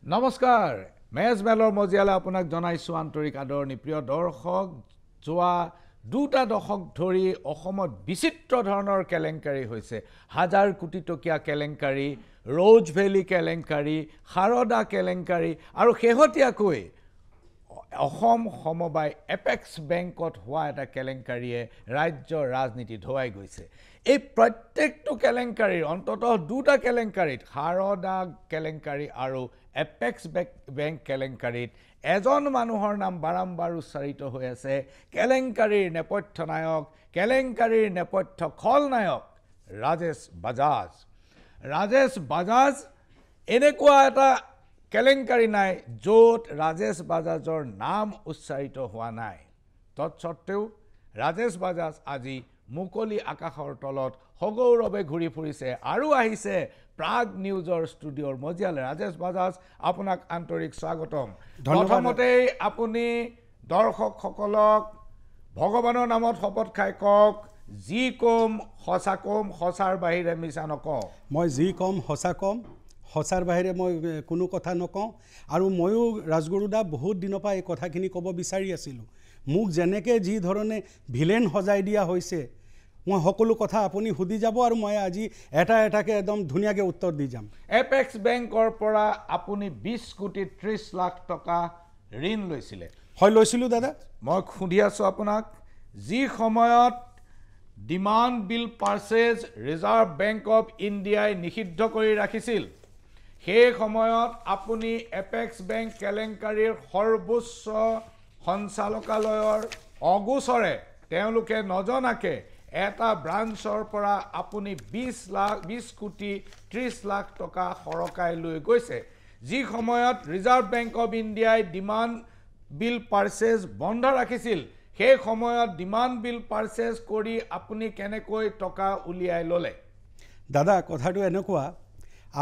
নমস্কাৰ মেজমেলৰ মজিয়ালে আপোনাক জনাইছো আন্তৰিক আদৰণি প্ৰিয় দৰ্শক যোৱা দুটা দশক ধৰি অসমত বিচিত্ৰ ধৰণৰ কেলেংকাৰী হৈছে হাজাৰ কোটি টকীয়া কেলেংকাৰী ৰোজ ভেলি কেলেংকাৰী হাৰদা কেলেংকাৰী আৰু শেহতীয়াকৈ অসম সমবায় এপেক্স বেংকত হোৱা এটা কেলেংকাৰীয়ে ৰাজ্যৰ ৰাজনীতি ধোৱাই গৈছে এই প্ৰত্যেকটো কেলেংকাৰীৰ অন্ততঃ দুটা কেলেংকাৰীত হাৰদা কেলেংকাৰী আৰু এপেক্স বেংক কেলেংকাৰীত এজন মানুহৰ নাম বাৰম্বাৰ উচ্চাৰিত হৈ আছে কেলেংকাৰীৰ নেপথ্য নায়ক কেলেংকাৰীৰ নেপথ্য খলনায়ক ৰাজেশ বাজাজ এনেকুৱা এটা কেলেংকাৰী নাই য'ত ৰাজেশ বাজাজৰ নাম উচ্চাৰিত হোৱা নাই তৎসত্ত্বেও ৰাজেশ বাজাজ আজি মুকলি আকাশৰ তলত সগৌৰৱে ঘূৰি ফুৰিছে আৰু আহিছে প্ৰাগ নিউজৰ ষ্টুডিঅ'ৰ মজিয়ালে ৰাজেশ বাজাজ আপোনাক আন্তৰিক স্বাগতম প্ৰথমতেই আপুনি দৰ্শকসকলক ভগৱানৰ নামত শপত খাই কওক যি কম সঁচা কম সঁচাৰ বাহিৰে মিছা নকওঁ মই যি কম সঁচা কম সঁচাৰ বাহিৰে মই কোনো কথা নকওঁ আৰু ময়ো ৰাজগুৰুদা বহুত দিনৰ পৰা এই কথাখিনি ক'ব বিচাৰি আছিলোঁ মোক যেনেকৈ যি ধৰণে ভিলেন সজাই দিয়া হৈছে মই সকলো কথা আপুনি সুধি যাব আৰু মই আজি এটাকৈ একদম ধুনীয়াকৈ উত্তৰ দি যাম এপেক্স বেংকৰ পৰা আপুনি 20 কোটি 30 লাখ টকা ঋণ লৈছিলে হয় লৈছিলোঁ দাদা মই সুধি আছোঁ আপোনাক যি সময়ত demand bill purchase reserve bank of ইণ্ডিয়াই নিষিদ্ধ কৰি ৰাখিছিল সেই সময়ত আপুনি এপেক্স বেংক কেলেংকাৰীৰ সৰ্বোচ্চ সঞ্চালকালয়ৰ অগোচৰে তেওঁলোকে নজনাকে এটা ব্ৰাঞ্চৰ পৰা আপুনি 20 কোটি 30 লাখ টকা সৰকাই লৈ গৈছে যি সময়ত ৰিজাৰ্ভ বেংক অফ ইণ্ডিয়াই ডিমাণ্ড বিল পাৰ্চেজ বন্ধ ৰাখিছিল সেই সময়ত ডিমাণ্ড বিল পাৰ্চেজ কৰি আপুনি কেনেকৈ টকা উলিয়াই ল'লে দাদা কথাটো এনেকুৱা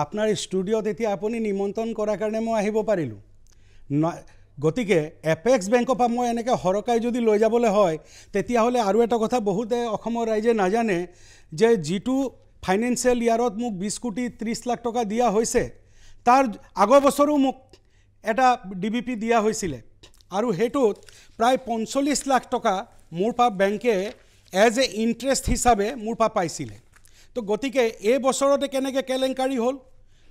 আপোনাৰ ষ্টুডিঅ'ত এতিয়া আপুনি নিমন্ত্ৰণ কৰাৰ কাৰণে মই আহিব পাৰিলোঁ গতিকে এপেক্স বেংকৰ পৰা মই এনেকৈ সৰকাই যদি লৈ যাবলৈ হয় তেতিয়াহ'লে আৰু এটা কথা বহুতে অসমৰ ৰাইজে নাজানে যে যিটো ফাইনেন্সিয়েল ইয়াৰত মোক 20 কোটি 30 লাখ টকা দিয়া হৈছে তাৰ আগৰ বছৰো মোক এটা DBP দিয়া হৈছিলে আৰু সেইটোত প্ৰায় 45 লাখ টকা মোৰ পৰা বেংকে এজ এ ইণ্টাৰেষ্ট হিচাপে মোৰ পৰা পাইছিলে তো গতিকে এই বছৰতে কেনেকৈ কেলেংকাৰী হ'ল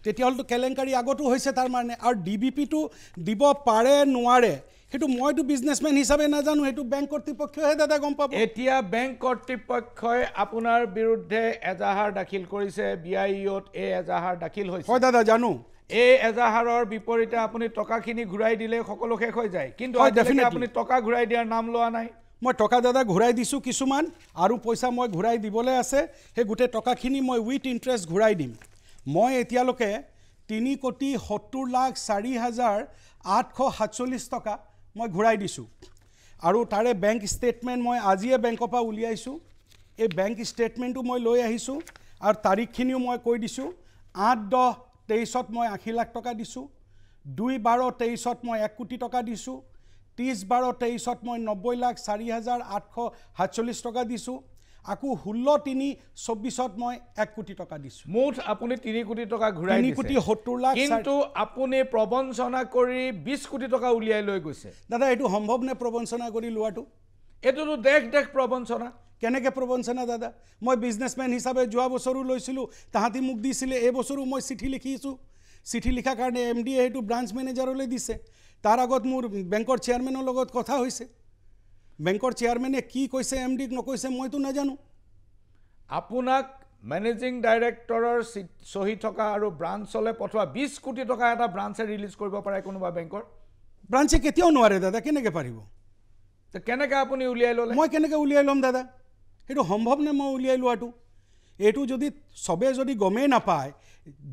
তেতিয়াহ'লেতো কেলেংকাৰী আগতো হৈছে তাৰ মানে আৰু DBPটো দিব পাৰে নোৱাৰে সেইটো মইতো বিজনেছমেন হিচাপে নাজানো সেইটো বেংক কৰ্তৃপক্ষইহে দাদা গম পাব এতিয়া বেংক কৰ্তৃপক্ষই আপোনাৰ বিৰুদ্ধে এজাহাৰ দাখিল কৰিছে BIOত এই এজাহাৰ দাখিল হৈছে হয় দাদা জানো এই এজাহাৰৰ বিপৰীতে আপুনি টকাখিনি ঘূৰাই দিলে সকলো শেষ হৈ যায় কিন্তু আপুনি টকা ঘূৰাই দিয়াৰ নাম লোৱা নাই মই টকা দাদা ঘূৰাই দিছোঁ কিছুমান আৰু পইচা মই ঘূৰাই দিবলৈ আছে সেই গোটেই টকাখিনি মই উইথ ইণ্টাৰেষ্ট ঘূৰাই দিম মই এতিয়ালৈকে 3 কোটি 70 লাখ 4,847 টকা মই ঘূৰাই দিছোঁ আৰু তাৰে বেংক ষ্টেটমেণ্ট মই আজিয়ে বেংকৰ পৰা উলিয়াইছোঁ এই বেংক ষ্টেটমেণ্টটো মই লৈ আহিছোঁ আৰু তাৰিখখিনিও মই কৈ দিছোঁ 8-10-23ত মই 80 লাখ টকা দিছোঁ 2-12-23ত মই 1 কোটি টকা দিছোঁ 30-12-23ত মই 90 লাখ 4,847 টকা দিছোঁ আকৌ 16-3-24ত মই 1 কোটি টকা দিছোঁ মুঠ আপুনি 3 কোটি টকা ঘূৰাই দিছে 3 কোটি 70 লাখ কিন্তু আপুনি প্ৰবঞ্চনা কৰি 20 কোটি টকা উলিয়াই লৈ গৈছে দাদা এইটো সম্ভৱ নে প্ৰবঞ্চনা কৰি লোৱাটো এইটোতো দেশ প্ৰবঞ্চনা কেনেকৈ প্ৰবঞ্চনা দাদা মই বিজনেছমেন হিচাপে যোৱা বছৰো লৈছিলোঁ তাহাঁতি মোক দিছিলে এই বছৰো মই চিঠি লিখিছোঁ চিঠি লিখাৰ কাৰণে MDয়ে সেইটো ব্ৰাঞ্চ মেনেজাৰলৈ দিছে তাৰ আগত মোৰ বেংকৰ চেয়াৰমেনৰ লগত কথা হৈছে বেংকৰ চেয়াৰমেনে কি কৈছে MDক নকৈছে মইতো নাজানো আপোনাক মেনেজিং ডাইৰেক্টৰৰ চহী থকা আৰু ব্ৰাঞ্চলৈ পঠোৱা 20 কোটি টকা এটা ব্ৰাঞ্চে ৰিলিজ কৰিব পাৰে কোনোবা বেংকৰ ব্ৰাঞ্চে কেতিয়াও নোৱাৰে দাদা কেনেকৈ পাৰিব কেনেকৈ আপুনি উলিয়াই ল'লে মই কেনেকৈ উলিয়াই ল'ম দাদা সেইটো সম্ভৱ নে মই উলিয়াই লোৱাটো এইটো যদি চবে যদি গমেই নাপায়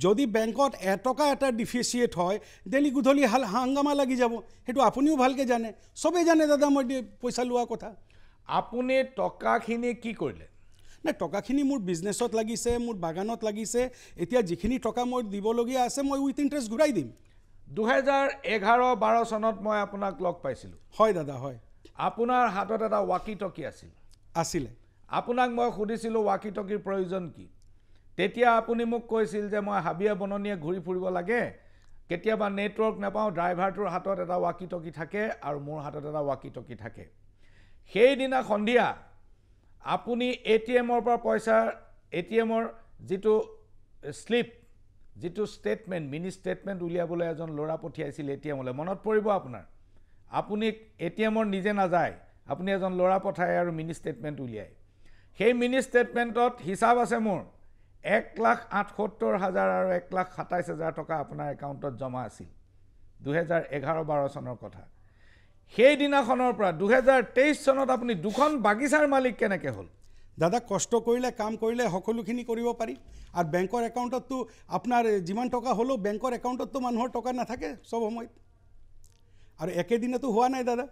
যদি বেংকত এটকা এটা ডিফিচিয়েট হয় ডেইলি গধূলি হাংগামা লাগি যাব সেইটো আপুনিও ভালকৈ জানে চবেই জানে দাদা মই পইচা লোৱা কথা আপুনি টকাখিনি কি কৰিলে নাই টকাখিনি মোৰ বিজনেছত লাগিছে মোৰ বাগানত লাগিছে এতিয়া যিখিনি টকা মই দিবলগীয়া আছে মই উইথ ইণ্টাৰেষ্ট ঘূৰাই দিম 2011-12 চনত মই আপোনাক লগ পাইছিলোঁ হয় দাদা হয় আপোনাৰ হাতত এটা ৱাকি টকি আছিলে আপোনাক মই সুধিছিলোঁ ৱাকি টকিৰ প্ৰয়োজন কি তেতিয়া আপুনি মোক কৈছিল যে মই হাবিয়া বননীয়ে ঘূৰি ফুৰিব লাগে কেতিয়াবা নেটৱৰ্ক নাপাওঁ, ড্ৰাইভাৰটোৰ হাতত এটা ৱাকি টকি থাকে আৰু মোৰ হাতত এটা ৱাকি টকি থাকে। সেইদিনা সন্ধিয়া আপুনি ATMৰ পৰা পইচা, ATMৰ যিটো স্লিপ, যিটো ষ্টেটমেণ্ট, মিনি ষ্টেটমেণ্ট উলিয়াবলৈ এজন ল'ৰা পঠিয়াইছিল ATMলৈ, মনত পৰিব আপোনাৰ? আপুনি ATMৰ নিজে নাযায়, আপুনি এজন ল'ৰা পঠায় আৰু মিনি ষ্টেটমেণ্ট উলিয়ায়। সেই মিনি ষ্টেটমেণ্টত হিচাপ আছে মোৰ 1,78,000 আৰু 1,27,000 টকা আপোনাৰ একাউণ্টত জমা আছিল। 2011-12 চনৰ কথা। সেইদিনাখনৰ পৰা 2023 চনত আপুনি দুখন বাগিচাৰ মালিক কেনেকৈ হ'ল? দাদা, কষ্ট কৰিলে, কাম কৰিলে সকলোখিনি কৰিব পাৰি। আৰু বেংকৰ একাউণ্টততো আপোনাৰ যিমান টকা হ'লেও বেংকৰ একাউণ্টততো মানুহৰ টকা নাথাকে চব সময়ত, আৰু একেদিনতো হোৱা নাই দাদা।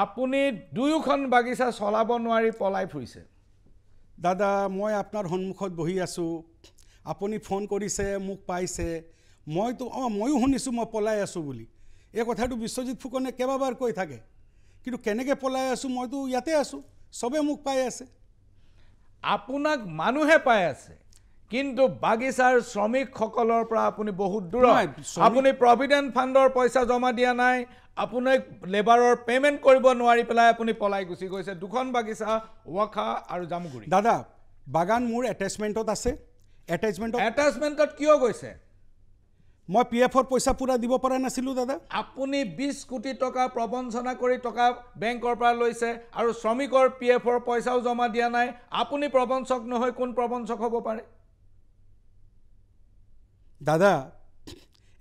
আপুনি দুয়োখন বাগিচা চলাব নোৱাৰি পলাই ফুৰিছে। দাদা, মই আপোনাৰ সন্মুখত বহি আছোঁ, আপুনি ফোন কৰিছে, মোক পাইছে, ময়ো শুনিছোঁ মই পলাই আছোঁ বুলি। এই কথাটো বিশ্বজিৎ ফুকনে কেইবাবাৰ কৈ থাকে, কিন্তু কেনেকৈ পলাই আছোঁ? মইতো ইয়াতে আছোঁ, চবে মোক পাই আছে। আপোনাক মানুহে পাই আছে, কিন্তু বাগিচাৰ শ্ৰমিকসকলৰ পৰা আপুনি বহুত দূৰত। আপুনি প্ৰভিডেণ্ট ফাণ্ডৰ পইচা জমা দিয়া নাই, আপোনাক লেবাৰৰ পে'মেণ্ট কৰিব নোৱাৰি পেলাই আপুনি পলাই গুচি গৈছে। দুখন বাগিচা, ৱাখা আৰু জামুগুৰি। দাদা, বাগান মোৰ এটেচমেণ্টত আছে। এটেচমেণ্টত কিয় গৈছে? মই PFৰ পইচা পূৰা দিব পৰা নাছিলোঁ দাদা। আপুনি 20 কোটি টকা প্ৰবঞ্চনা কৰি টকা বেংকৰ পৰা লৈছে আৰু শ্ৰমিকৰ PFৰ পইচাও জমা দিয়া নাই। আপুনি প্ৰবঞ্চক নহয়, কোন প্ৰবঞ্চক হ'ব পাৰে? দাদা,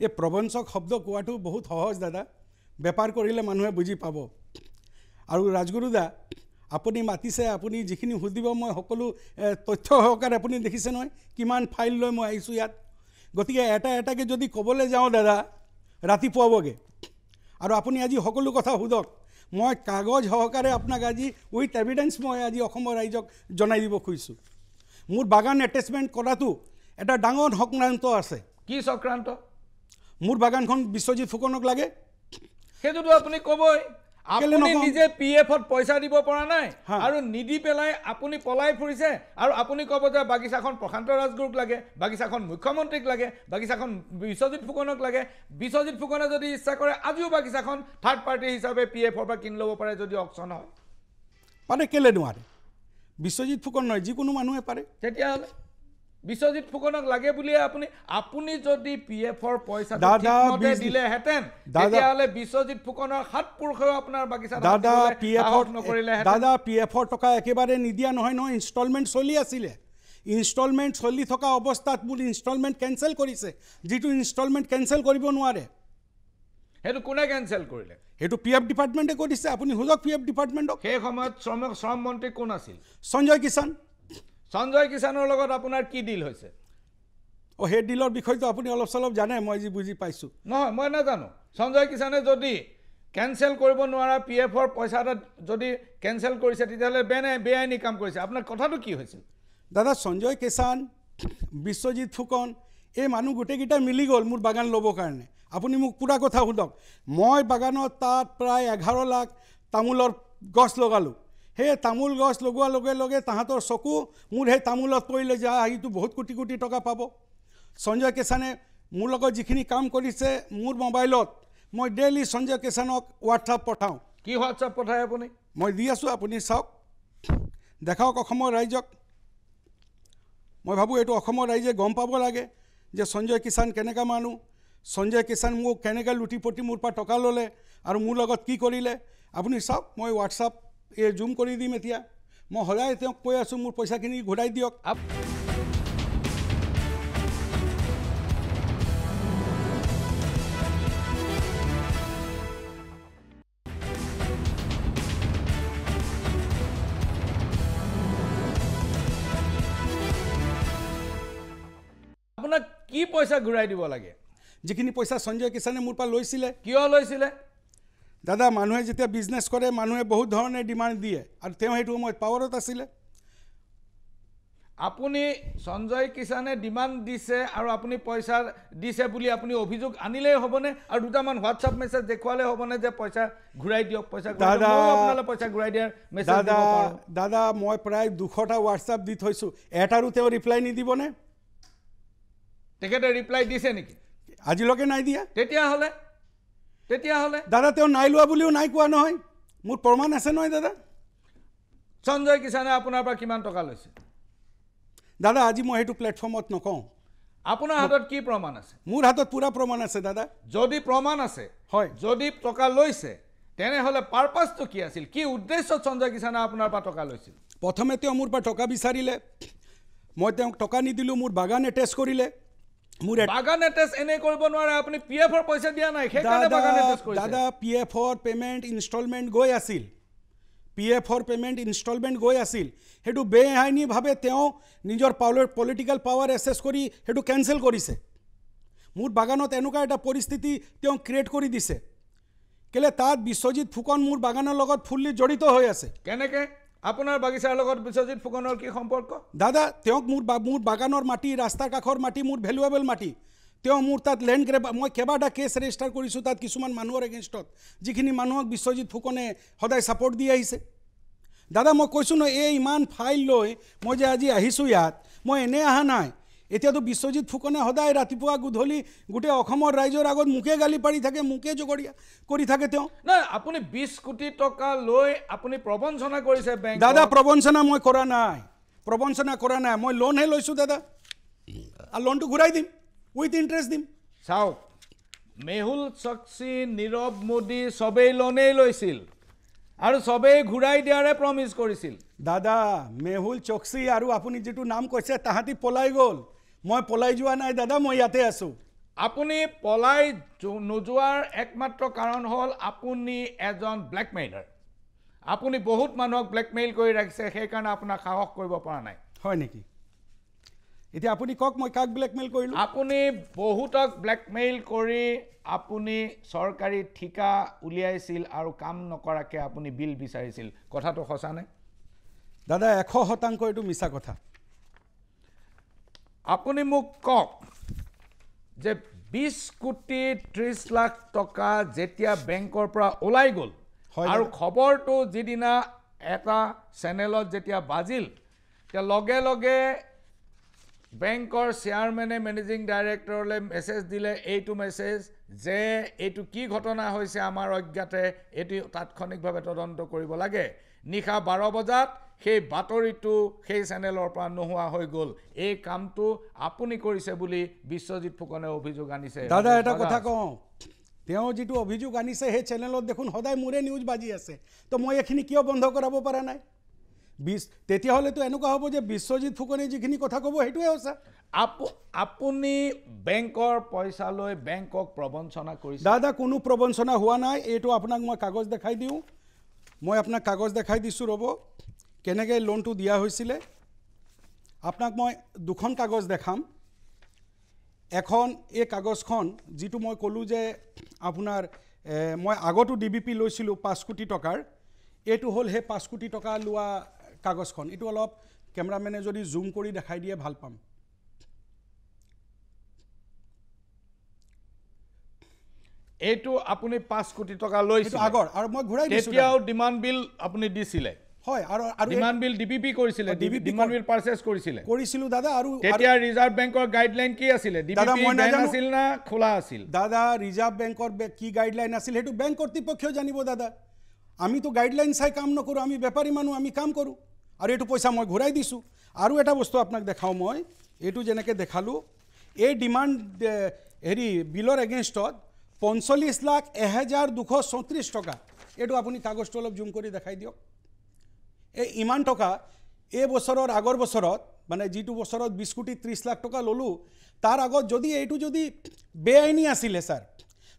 এই প্ৰবঞ্চক শব্দ কোৱাটো বহুত সহজ দাদা, বেপাৰ কৰিলে মানুহে বুজি পাব। আৰু ৰাজগুৰুদা, আপুনি মাতিছে, আপুনি যিখিনি সুধিব মই সকলো তথ্য সহকাৰে, আপুনি দেখিছে নহয় কিমান ফাইল লৈ মই আহিছোঁ ইয়াত। গতিকে এটাকৈ যদি ক'বলৈ যাওঁ দাদা, ৰাতিপুৱাবগৈ। আৰু আপুনি আজি সকলো কথা সোধক, মই কাগজ সহকাৰে আপোনাক আজি উইথ এভিডেঞ্চ মই আজি অসমৰ ৰাইজক জনাই দিব খুজিছোঁ। মোৰ বাগান এটেচমেণ্ট কৰাটো এটা ডাঙৰ চক্ৰান্ত আছে। কি চক্ৰান্ত? মোৰ বাগানখন বিশ্বজিৎ ফুকনক লাগে, সেইটোতো আপুনি ক'বই। আপুনি নিজে PFত পইচা দিব পৰা নাই আৰু নিদি পেলাই আপুনি পলাই ফুৰিছে, আৰু আপুনি ক'ব যে বাগিচাখন প্ৰশান্ত ৰাজগুৰুক লাগে, বাগিচাখন মুখ্যমন্ত্ৰীক লাগে, বাগিচাখন বিশ্বজিৎ ফুকনক লাগে। বিশ্বজিৎ ফুকনে যদি ইচ্ছা কৰে আজিও বাগিচাখন থাৰ্ড পাৰ্টি হিচাপে PFৰ পৰা কিনি ল'ব পাৰে যদি অকশ্যন হয়। পাৰে, কেলে নোৱাৰে? বিশ্বজিৎ ফুকন নহয়, যিকোনো মানুহে পাৰে। তেতিয়াহ'লে বিশ্বজিৎ ফুকনক লাগে বুলিয়ে আপুনি যদি PFৰ পইচা দিলেহেঁতেন, তেতিয়াহ'লে বিশ্বজিৎ ফুকনৰ 7 পুৰুষেও আপোনাৰ বাগিচা নকৰিলে। দাদা, PFৰ টকা একেবাৰে নিদিয়া নহয়, ইনষ্টলমেণ্ট চলি আছিলে। ইনষ্টলমেণ্ট চলি থকা অৱস্থাত মোৰ ইনষ্টলমেণ্ট কেঞ্চেল কৰিছে, যিটো ইনষ্টলমেণ্ট কেঞ্চেল কৰিব নোৱাৰে। সেইটো কোনে কেঞ্চেল কৰিলে? সেইটো PF ডিপাৰ্টমেণ্টে কৰিছে, আপুনি সোধক PF ডিপাৰ্টমেণ্টক। সেই সময়ত শ্ৰম মন্ত্ৰী কোন আছিল? সঞ্জয় কিষাণ। সঞ্জয় কিষাণৰ লগত আপোনাৰ কি ডিল হৈছে? সেই ডিলৰ বিষয়টো আপুনি অলপ চলপ জানে, মই যি বুজি পাইছোঁ। নহয়, মই নাজানো। সঞ্জয় কিষাণে যদি কেঞ্চেল কৰিব নোৱাৰা PFৰ পইচা এটা যদি কেঞ্চেল কৰিছে, তেতিয়াহ'লে বেআইনী কাম কৰিছে। আপোনাৰ কথাটো কি হৈছিল? দাদা, সঞ্জয় কিষাণ, বিশ্বজিৎ ফুকন, এই মানুহ গোটেইকেইটা মিলি গ'ল মোৰ বাগান ল'বৰ কাৰণে। আপুনি মোক পুৰা কথা সোধক। মই বাগানত তাত প্ৰায় 11 লাখ তামোলৰ গছ লগালোঁ। সেই তামোল গছ লগোৱাৰ লগে লগে তাহাঁতৰ চকু মোৰ সেই তামোলত পৰিলে যে এইটো বহুত কোটি কোটি টকা পাব। সঞ্জয় কিষাণে মোৰ লগত যিখিনি কাম কৰিছে, মোৰ মোবাইলত মই ডেইলি সঞ্জয় কিষাণক হোৱাটছআপ পঠাওঁ। কি হোৱাটছআপ পঠায় আপুনি? মই দি আছোঁ, আপুনি চাওক, দেখাওক অসমৰ ৰাইজক। মই ভাবোঁ এইটো অসমৰ ৰাইজে গম পাব লাগে যে সঞ্জয় কিষাণ কেনেকুৱা মানুহ, সঞ্জয় কিষাণ মোক কেনেকৈ লুটি পটি মোৰ পৰা টকা ল'লে আৰু মোৰ লগত কি কৰিলে। আপুনি চাওক, মই হোৱাটছআপ জুম কৰি দিম এতিয়া। মই সদায় তেওঁক কৈ আছোঁ মোৰ পইচাখিনি ঘূৰাই দিয়ক। আপোনাক কি পইচা ঘূৰাই দিব লাগে? যিখিনি পইচা সঞ্জয় কিষাণে মোৰ পৰা লৈছিলে। কিয় লৈছিলে? দাদা, মানুহে যেতিয়া বিজনেছ কৰে মানুহে বহুত ধৰণে ডিমাণ্ড দিয়ে, আৰু তেওঁ সেইটো সময়ত পাৱাৰত আছিলে। আপুনি সঞ্জয় কিষাণে ডিমাণ্ড দিছে আৰু আপুনি পইচা দিছে বুলি আপুনি অভিযোগ আনিলেই হ'বনে? আৰু দুটামান হোৱাটছআপ মেছেজ দেখুৱালে হ'বনে যে পইচা ঘূৰাই দিয়ক, পইচা ঘূৰাই দিয়াৰ মেছেজ দিব পাৰোঁ? দাদা, মই প্ৰায় 200টা হোৱাটছআপ দি থৈছোঁ, এটাৰো তেওঁ ৰিপ্লাই নিদিবনে? তেখেতে ৰিপ্লাই দিছে নেকি? আজিলৈকে নাই দিয়া তেতিয়াহ'লে দাদা তেওঁ নাই লোৱা বুলিও নাই কোৱা নহয় মোৰ প্ৰমাণ আছে নহয় দাদা সঞ্জয় কিষাণে আপোনাৰ পৰা কিমান টকা লৈছে দাদা আজি মই সেইটো প্লেটফৰ্মত নকওঁ আপোনাৰ হাতত কি প্ৰমাণ আছে মোৰ হাতত পুৰা প্ৰমাণ আছে দাদা যদি প্ৰমাণ আছে হয় যদি টকা লৈছে তেনেহ'লে পাৰপাছটো কি আছিল কি উদ্দেশ্যত সঞ্জয় কিষাণে আপোনাৰ পৰা টকা লৈছিল প্ৰথমে তেওঁ মোৰ পৰা টকা বিচাৰিলে মই তেওঁক টকা নিদিলোঁ মোৰ বাগান এটেচ কৰিলে মোৰ বাগান এটেচ এনে কৰিব নোৱাৰে আপুনি পিএফৰ পইচা দিয়া নাই সেইকাৰণে বাগান এটেচ কৰিছে দাদা পিএফৰ পেমেণ্ট ইনষ্টলমেণ্ট গৈ আছিল পিএফৰ পেমেণ্ট ইনষ্টলমেণ্ট গৈ আছিল সেইটো বেআইনীভাৱে তেওঁ নিজৰ পলিটিকেল পাৱাৰ এছেছ কৰি সেইটো কেঞ্চেল কৰিছে মোৰ বাগানত এনেকুৱা এটা পৰিস্থিতি তেওঁ ক্ৰিয়েট কৰি দিছে কেলে তাত বিশ্বজিৎ ফুকন মোৰ বাগানৰ লগত ফুল্লি জড়িত হৈ আছে কেনেকৈ আপোনাৰ বাগিচাৰ লগত বিশ্বজিৎ ফুকনৰ কি সম্পৰ্ক দাদা তেওঁক মোৰ বাগানৰ মাটি ৰাস্তাৰ কাষৰ মাটি মোৰ ভেলুৱেবল মাটি তেওঁ মোৰ তাত লেণ্ড গ্ৰেব মই কেইবাটা কেছ ৰেজিষ্টাৰ কৰিছোঁ তাত কিছুমান মানুহৰ এগেইনষ্টত যিখিনি মানুহক বিশ্বজিৎ ফুকনে সদায় ছাপৰ্ট দি আহিছে দাদা মই কৈছোঁ ন এই ইমান ফাইল লৈ মই যে আজি আহিছোঁ ইয়াত মই এনেই অহা নাই এতিয়াতো বিশ্বজিৎ ফুকনে সদায় ৰাতিপুৱা গধূলি গোটেই অসমৰ ৰাইজৰ আগত মোকে গালি পাৰি থাকে মোকে জগৰীয়া কৰি থাকে তেওঁ নাই আপুনি 20 কোটি টকা লৈ আপুনি প্ৰবঞ্চনা কৰিছে বেংক দাদা প্ৰবঞ্চনা মই কৰা নাই মই লোনহে লৈছোঁ দাদা আৰু লোনটো ঘূৰাই দিম উইথ ইণ্টাৰেষ্ট দিম চাওক মেহুল চক্সী নীৰৱ মোদী সবেই লোনেই লৈছিল আৰু সবেই ঘূৰাই দিয়াৰে প্ৰমিছ কৰিছিল দাদা মেহুল চক্সী আৰু আপুনি যিটো নাম কৈছে তাহাঁতি পলাই গ'ল মই পলাই যোৱা নাই দাদা মই ইয়াতে আছোঁ আপুনি পলাই নোযোৱাৰ একমাত্ৰ কাৰণ হ'ল আপুনি এজন ব্লেকমেইলাৰ আপুনি বহুত মানুহক ব্লেকমেইল কৰি ৰাখিছে সেইকাৰণে আপোনাক সাহস কৰিব পৰা নাই হয় নেকি এতিয়া আপুনি কওক মই কাক ব্লেকমেইল কৰিলোঁ আপুনি বহুতক ব্লেকমেইল কৰি আপুনি চৰকাৰী ঠিকা উলিয়াইছিল আৰু কাম নকৰাকৈ আপুনি বিল বিচাৰিছিল কথাটো সঁচা নে দাদা 100% এইটো মিছা কথা আপুনি মোক কওক যে 20 কোটি 30 লাখ টকা যেতিয়া বেংকৰ পৰা ওলাই গ'ল আৰু খবৰটো যিদিনা এটা চেনেলত যেতিয়া বাজিল তেতিয়া লগে লগে বেংকৰ চেয়াৰমেনে মেনেজিং ডাইৰেক্টৰলৈ মেছেজ দিলে এইটো মেছেজ যে এইটো কি ঘটনা হৈছে আমাৰ অজ্ঞাতে এইটো তাৎক্ষণিকভাৱে তদন্ত কৰিব লাগে নিশা 12 বজাত সেই বাতৰিটো সেই চেনেলৰ পৰা নোহোৱা হৈ গ'ল এই কামটো আপুনি কৰিছে বুলি বিশ্বজিৎ ফুকনে অভিযোগ আনিছে দাদা এটা কথা কওঁ তেওঁ যিটো অভিযোগ আনিছে সেই চেনেলত দেখোন সদায় মোৰে নিউজ বাজি আছে তো মই এইখিনি কিয় বন্ধ কৰাব পৰা নাই তেতিয়াহ'লেতো এনেকুৱা হ'ব যে বিশ্বজিৎ ফুকনে যিখিনি কথা ক'ব সেইটোৱে সঁচা আপুনি বেংকৰ পইচা লৈ বেংকক প্ৰবঞ্চনা কৰিছে দাদা কোনো প্ৰবঞ্চনা হোৱা নাই এইটো আপোনাক মই কাগজ দেখাই দিওঁ মই আপোনাক কাগজ দেখাই দিছোঁ ৰ'ব কেনেকৈ লোনটো দিয়া হৈছিলে আপোনাক মই দুখন কাগজ দেখাম এখন এই কাগজখন যিটো মই ক'লোঁ যে আপোনাৰ মই আগতো DBP লৈছিলোঁ 5 কোটি টকাৰ এইটো হ'ল সেই 5 কোটি টকা লোৱা কাগজখন এইটো অলপ কেমেৰামেনে যদি জুম কৰি দেখাই দিয়ে ভাল পাম এইটো আপুনি 5 কোটি টকা লৈছিল আগৰ আৰু মই ঘূৰাই দিছোঁ তেতিয়াও ডিমাণ্ড বিল আপুনি দিছিলে হয় আৰু ডিমাণ্ড বিল DBP কৰিছিলে ডিমাণ্ড বিল পাৰচেজ কৰিছিলোঁ দাদা আৰু তেতিয়া ৰিজাৰ্ভ বেংকৰ গাইডলাইন কি আছিলে DBP বেন আছিল না খোলা আছিল দাদা ৰিজাৰ্ভ বেংকৰ কি গাইডলাইন আছিল সেইটো বেংক কৰ্তৃপক্ষই জানিব দাদা আমিতো গাইডলাইন চাই কাম নকৰোঁ আমি বেপাৰী মানুহ আমি কাম কৰোঁ আৰু এইটো পইচা মই ঘূৰাই দিছোঁ আৰু এটা বস্তু আপোনাক দেখাওঁ মই এইটো যেনেকৈ দেখালোঁ এই ডিমাণ্ড বিলৰ এগেইনষ্টত 45,01,234 টকা এইটো আপুনি কাগজটো অলপ জুম কৰি দেখাই দিয়ক এই ইমান টকা এই বছৰৰ আগৰ বছৰত মানে যিটো বছৰত 20 কোটি 30 লাখ টকা ল'লোঁ তাৰ আগত যদি এইটো যদি বেআইনী আছিলে ছাৰ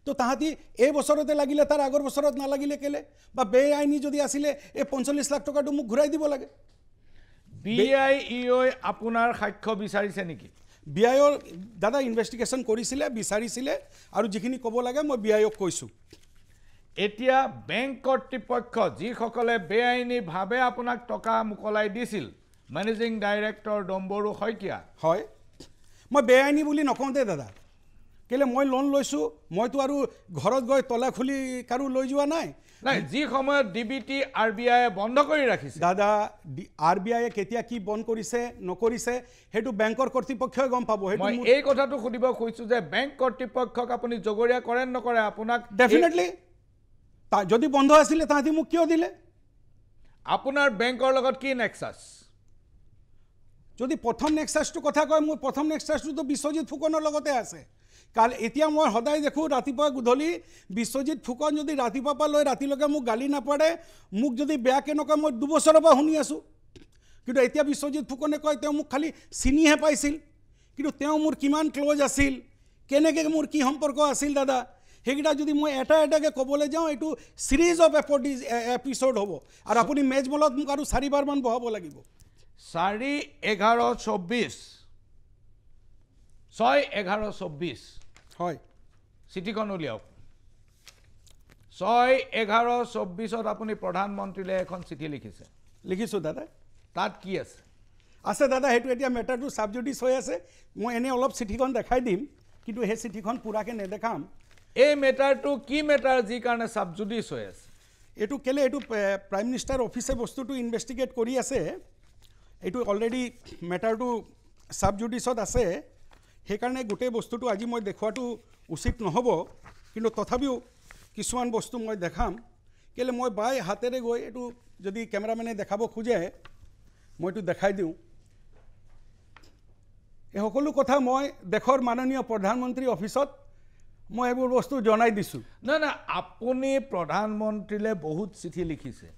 তো তাহাঁতি এই বছৰতে লাগিলে তাৰ আগৰ বছৰত নালাগিলে কেলে বা বেআইনী যদি আছিলে এই 45 লাখ টকাটো মোক ঘূৰাই দিব লাগে BIEOই আপোনাৰ সাক্ষ্য বিচাৰিছে নেকি BIOৰ দাদা ইনভেষ্টিগেশ্যন কৰিছিলে বিচাৰিছিলে আৰু যিখিনি ক'ব লাগে মই BIOক কৈছোঁ এতিয়া বেংক কৰ্তৃপক্ষ যিসকলে বেআইনীভাৱে আপোনাক টকা মোকলাই দিছিল মেনেজিং ডাইৰেক্টৰ ডম্বৰু শইকীয়া হয় মই বেআইনী বুলি নকওঁ দে দাদা কেলে মই লোন লৈছোঁ মইতো আৰু ঘৰত গৈ তলা খুলি কাৰো লৈ যোৱা নাই নাই যি সময়ত ডিবিটি RBI বন্ধ কৰি ৰাখিছে দাদা RBI কেতিয়া কি বন্ধ কৰিছে নকৰিছে সেইটো বেংকৰ কৰ্তৃপক্ষই গম পাব সেইটো মই এই কথাটো সুধিব খুজিছো যে বেংক কৰ্তৃপক্ষক আপুনি জগৰীয়া কৰে নকৰে আপোনাক ডেফিনেটলি যদি বন্ধ আছিলে তাহাঁতি মোক কিয় দিলে আপোনাৰ বেংকৰ লগত কি নেক্সাছ যদি প্ৰথম নেক্সাছটো কথা কয় মোৰ প্ৰথম নেক্সাছটো বিশ্বজিৎ ফুকনৰ লগতে আছে কাল এতিয়া মই সদায় দেখো ৰাতিপুৱা গধূলি বিশ্বজিৎ ফুকন যদি ৰাতিপুৱা পৰা লৈ ৰাতিলৈকে মোক গালি নাপাৰে মোক যদি বেয়াকে নকয় মই 2 বছৰৰ পৰা শুনি আছো কিন্তু এতিয়া বিশ্বজিৎ ফুকনে কয় তেওঁ মোক খালি চিনিহে পাইছিল কিন্তু তেওঁ মোৰ কিমান ক্লোজ আছিল কেনেকৈ মোৰ কি সম্পৰ্ক আছিল দাদা সেইকেইটা যদি মই এটাকে ক'বলৈ যাওঁ এইটো সিৰিজ অফ এপিসোড হ'ব আৰু আপুনি মেজমলত মোক আৰু 4 বাৰমান বহাব লাগিব 4-11-24 6-11-24 হয় চিঠিখন উলিয়াওক 6-11-24 আপুনি প্ৰধানমন্ত্ৰীলৈ এখন চিঠি লিখিছোঁ দাদা তাত কি আছে আছে দাদা সেইটো এতিয়া মেটাৰটো সাবজুডিস হৈ আছে মই এনে অলপ চিঠিখন দেখাই দিম কিন্তু সেই চিঠিখন পুৰাকে নেদেখাম এই মেটাৰটো কি মেটাৰ যি কাৰণে সাবজুডিস হৈ আছে এইটো কেলে এইটো প্ৰাইম মিনিষ্টাৰ অফিসে বস্তুটো ইনভেষ্টিগেট কৰি আছে এইটো অলৰেডি মেটাৰটো সাবজুডিসত আছে সেইকাৰণে গোটেই বস্তুটো আজি মই দেখুৱাটো উচিত নহ'ব কিন্তু তথাপিও কিছুমান বস্তু মই দেখাম কেলে মই বাই হাতেৰে গৈ এইটো যদি কেমেৰামেনে দেখাব খোজে মই এইটো দেখাই দিওঁ এই সকলো কথা মই দেশৰ মাননীয় প্ৰধানমন্ত্ৰী অফিসত মই এইবোৰ বস্তু জনাই দিছোঁ না আপুনি প্ৰধানমন্ত্ৰীলৈ বহুত চিঠি লিখিছে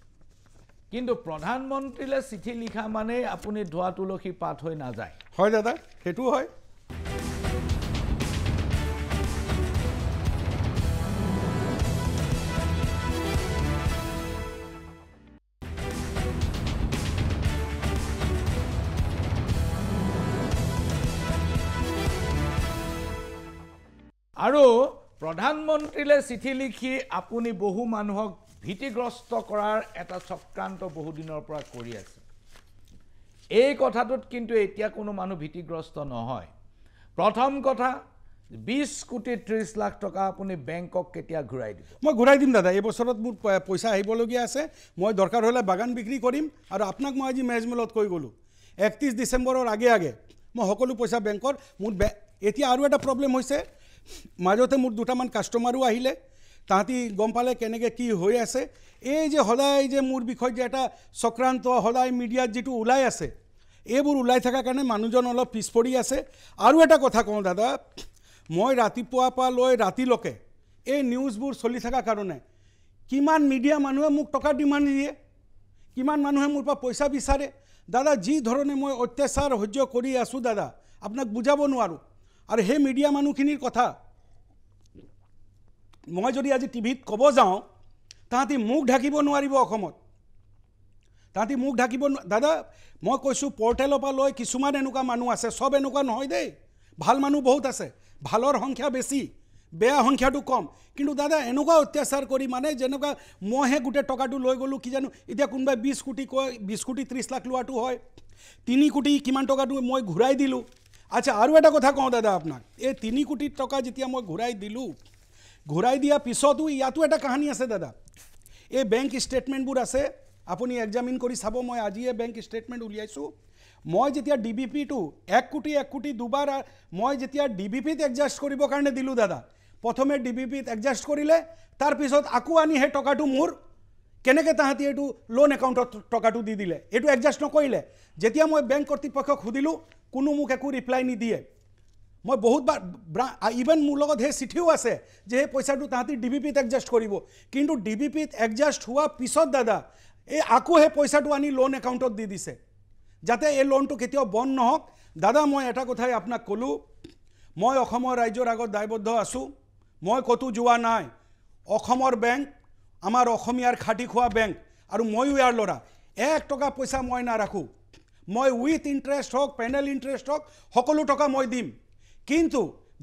কিন্তু প্ৰধানমন্ত্ৰীলৈ চিঠি লিখা মানে আপুনি ধোৱা তুলসী পাত হৈ নাযায় হয় দাদা সেইটো হয় আৰু প্ৰধানমন্ত্ৰীলৈ চিঠি লিখি আপুনি বহু মানুহক ভীতিগ্ৰস্ত কৰাৰ এটা চক্ৰান্ত বহু দিনৰ পৰা কৰি আছে এই কথাটোত কিন্তু এতিয়া কোনো মানুহ ভীতিগ্ৰস্ত নহয় প্ৰথম কথা 20 কোটি 30 লাখ টকা আপুনি বেংকক কেতিয়া ঘূৰাই দিব মই ঘূৰাই দিম দাদা এই বছৰত মোৰ পইচা আহিবলগীয়া আছে মই দৰকাৰ হ'লে বাগান বিক্ৰী কৰিম আৰু আপোনাক মই আজি মেজমেলত কৈ গ'লোঁ 31 ডিচেম্বৰৰ আগে মই সকলো পইচা বেংকৰ মোৰ এতিয়া আৰু এটা প্ৰব্লেম হৈছে মাজতে মোৰ দুটামান কাষ্টমাৰো আহিলে তাহাঁতি গম পালে কেনেকৈ কি হৈ আছে এই যে সদায় যে মোৰ বিষয় যে এটা চক্ৰান্ত সদায় মিডিয়াত যিটো ওলাই আছে এইবোৰ ওলাই থকাৰ কাৰণে মানুহজন অলপ পিছ পৰি আছে আৰু এটা কথা কওঁ দাদা মই ৰাতিপুৱাৰ পৰা লৈ ৰাতিলৈকে এই নিউজবোৰ চলি থকাৰ কাৰণে কিমান মিডিয়া মানুহে মোক টকা ডিমাণ্ড দিয়ে কিমান মানুহে মোৰ পৰা পইচা বিচাৰে দাদা যি ধৰণে মই অত্যাচাৰ সহ্য কৰি আছোঁ দাদা আপোনাক বুজাব নোৱাৰোঁ আৰু সেই মিডিয়া মানুহখিনিৰ কথা মই যদি আজি টিভিত ক'ব যাওঁ তাহাঁতি মুখ ঢাকিব নোৱাৰিব অসমত তাহাঁতি মুখ ঢাকিব দাদা মই কৈছোঁ পৰ্টেলৰ পৰা লৈ কিছুমান এনেকুৱা মানুহ আছে চব এনেকুৱা নহয় দেই ভাল মানুহ বহুত আছে ভালৰ সংখ্যা বেছি বেয়া সংখ্যাটো কম কিন্তু দাদা এনেকুৱা অত্যাচাৰ কৰি মানে যেনেকুৱা মইহে গোটেই টকাটো লৈ গ'লোঁ কি জানো এতিয়া কোনোবাই 20 কোটি কয় 20 কোটি 30 লাখ লোৱাটো হয় 3 কোটি কিমান টকাটো মই ঘূৰাই দিলোঁ আচ্ছা আৰু এটা কথা কওঁ দাদা আপোনাক এই 3 কোটি টকা যেতিয়া মই ঘূৰাই দিলোঁ ঘূৰাই দিয়া পিছতো ইয়াতো এটা কাহিনী আছে দাদা এই বেংক ষ্টেটমেণ্টবোৰ আছে আপুনি এক্সামিন কৰি চাব মই আজিয়ে বেংক ষ্টেটমেণ্ট উলিয়াইছোঁ মই যেতিয়া ডিবিপিটো 1 কোটি দুবাৰ মই যেতিয়া ডিবিপিত এডজাষ্ট কৰিবৰ কাৰণে দিলোঁ দাদা প্ৰথমে ডিবিপিত এডজাষ্ট কৰিলে তাৰপিছত আকৌ আনি সেই টকাটো মোৰ কেনেকৈ তাহাঁতি এইটো লোন একাউণ্টত টকাটো দি দিলে এইটো এডজাষ্ট নকৰিলে যেতিয়া মই বেংক কৰ্তৃপক্ষক সুধিলোঁ কোনো মোক একো ৰিপ্লাই নিদিয়ে মই বহুতবাৰ ইভেন মোৰ লগত সেই চিঠিও আছে যে সেই পইচাটো তাহাঁতি ডিবিপিত এডজাষ্ট কৰিব কিন্তু ডিবিপিত এডজাষ্ট হোৱাৰ পিছত দাদা এই আকৌ সেই পইচাটো আনি লোন একাউণ্টত দি দিছে যাতে এই লোনটো কেতিয়াও বন্ধ নহওক দাদা মই এটা কথাই আপোনাক ক'লোঁ মই অসমৰ ৰাইজৰ আগত দায়বদ্ধ আছোঁ মই ক'তো যোৱা নাই অসমৰ বেংক আমাৰ অসমীয়াৰ খাটি খোৱা বেংক আৰু ময়ো ইয়াৰ ল'ৰা 1 টকা পইচা মই নাৰাখোঁ মই উইথ ইণ্টাৰেষ্ট হওক পেনেল ইণ্টাৰেষ্ট হওক সকলো টকা মই দিম কিন্তু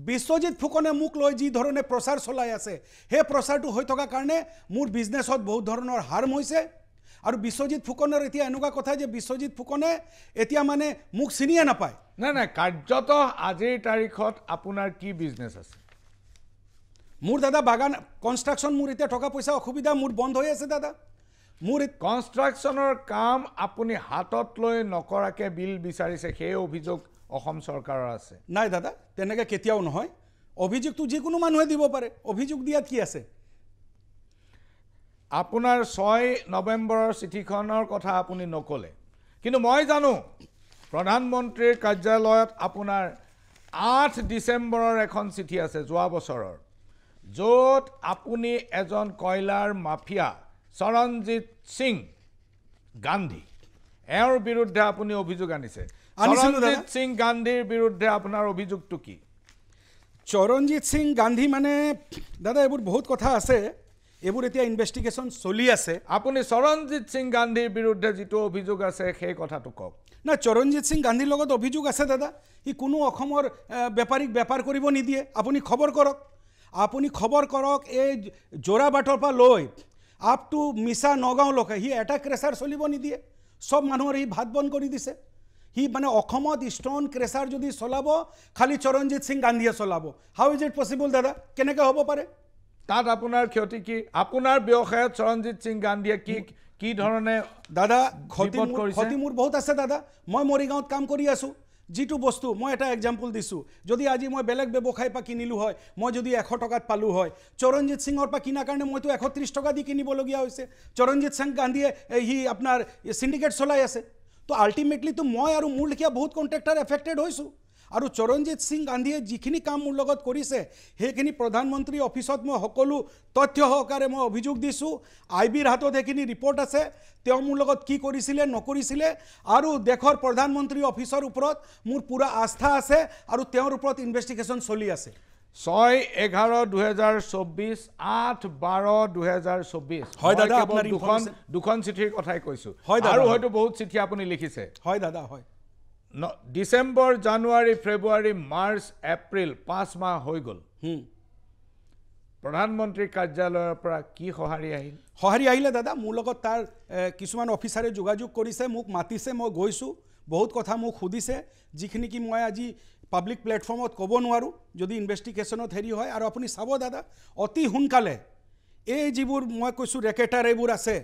বিশ্বজিৎ ফুকনে মোক লৈ যি ধৰণে প্ৰচাৰ চলাই আছে সেই প্ৰচাৰটো হৈ থকাৰ কাৰণে মোৰ বিজনেছত বহুত ধৰণৰ হাৰ্ম হৈছে আৰু বিশ্বজিৎ ফুকনৰ এতিয়া এনেকুৱা কথা যে বিশ্বজিৎ ফুকনে এতিয়া মানে মোক চিনিয়ে নাপায় নাই কাৰ্যত আজিৰ তাৰিখত আপোনাৰ কি বিজনেছ আছে মোৰ দাদা বাগান কনষ্ট্ৰাকশ্যন মোৰ এতিয়া টকা পইচা অসুবিধা মোৰ বন্ধ হৈ আছে দাদা মোৰ কনষ্ট্ৰাকশ্যনৰ কাম আপুনি হাতত লৈ নকৰাকৈ বিল বিচাৰিছে সেই অভিযোগ অসম চৰকাৰৰ আছে নাই দাদা তেনেকৈ কেতিয়াও নহয় অভিযোগটো যিকোনো মানুহে দিব পাৰে অভিযোগ দিয়াত কি আছে আপোনাৰ 6 নৱেম্বৰৰ চিঠিখনৰ কথা আপুনি নকলে কিন্তু মই জানো প্ৰধানমন্ত্ৰীৰ কাৰ্যালয়ত আপোনাৰ 8 ডিচেম্বৰৰ এখন চিঠি আছে যোৱা বছৰৰ য'ত আপুনি এজন কয়লাৰ মাফিয়া চৰণজিৎ সিং গান্ধী এওঁৰ বিৰুদ্ধে আপুনি অভিযোগ আনিছে চৰণজিৎ সিং গান্ধীৰ বিৰুদ্ধে আপোনাৰ অভিযোগটো কি চৰণজিৎ সিং গান্ধী মানে দাদা এইবোৰ বহুত কথা আছে এইবোৰ এতিয়া ইনভেষ্টিগেশ্যন চলি আছে আপুনি চৰণজিৎ সিং গান্ধীৰ বিৰুদ্ধে যিটো অভিযোগ আছে সেই কথাটো কওক না চৰণজিৎ সিং গান্ধীৰ লগত অভিযোগ আছে দাদা ই কোনো অসমৰ বেপাৰীক বেপাৰ কৰিব নিদিয়ে আপুনি খবৰ কৰক এই জোৰাবাটৰ পৰা লৈ আপ টু মিছা নগাঁওলৈকে সি এটা ক্ৰেচাৰ চলিব নিদিয়ে সব মানুহৰ সি ভাত বন্ধ কৰি দিছে সি মানে অসমত ষ্টন ক্ৰেচাৰ যদি চলাব খালি চৰণজিৎ সিং গান্ধীয়ে চলাব হাউ ইজ ইট পচিবল দাদা কেনেকৈ হ'ব পাৰে তাত আপোনাৰ ক্ষতি কি আপোনাৰ ব্যৱসায়ত চৰণজিৎ সিং গান্ধীয়ে কি ধৰণে দাদা ক্ষতি মোৰ বহুত আছে দাদা মই মৰিগাঁৱত কাম কৰি আছোঁ যিটো বস্তু মই এটা এক্সাম্পল দিছোঁ যদি আজি মই বেলেগ ব্যৱসায়ৰ পৰা কিনিলোঁ হয় মই যদি 100 টকাত পালোঁ হয় চৰণজিৎ সিঙৰ পৰা কিনাৰ কাৰণে মইতো 130 টকা দি কিনিবলগীয়া হৈছে চৰণজিৎ সিং গান্ধীয়ে সি আপোনাৰ চিণ্ডিকেট চলাই আছে তো আল্টিমেটলি তো মই আৰু মোৰ লেখীয়া বহুত কণ্ট্ৰেক্টাৰ এফেক্টেড হৈছোঁ আৰু চৰণজিৎ সিং গান্ধীয়ে যিখিনি কাম মোৰ লগত কৰিছে সেইখিনি প্ৰধানমন্ত্ৰী অফিচত মই সকলো তথ্য সহকাৰে মই অভিযোগ দিছোঁ আইবিৰ হাতত সেইখিনি ৰিপৰ্ট আছে তেওঁ মোৰ লগত কি কৰিছিলে নকৰিছিলে আৰু দেশৰ প্ৰধানমন্ত্ৰী অফিচৰ ওপৰত মোৰ পুৰা আস্থা আছে আৰু তেওঁৰ ওপৰত ইনভেষ্টিগেশ্যন চলি আছে 6/11/2024 8/12/2024 হয় দাদা আপোনাৰ দুখন চিঠিৰ কথাই কৈছোঁ আৰু হয়তো বহুত চিঠি আপুনি লিখিছে হয় দাদা হয় ডিসেম্বৰ জানুৱাৰী ফেব্ৰুৱাৰী মাৰ্চ এপ্ৰিল 5 মাহ হৈ গ'ল প্ৰধানমন্ত্ৰী কাৰ্যালয়ৰ পৰা কি সঁহাৰি আহিলে দাদা মোৰ লগত তাৰ কিছুমান অফিচাৰে যোগাযোগ কৰিছে মোক মাতিছে মই গৈছোঁ বহুত কথা মোক সুধিছে যিখিনি কি মই আজি পাব্লিক প্লেটফৰ্মত ক'ব নোৱাৰোঁ যদি ইনভেষ্টিগেশ্যনত হেৰি হয় আৰু আপুনি চাব দাদা অতি সোনকালে এই যিবোৰ মই কৈছোঁ ৰেকেটাৰ এইবোৰ আছে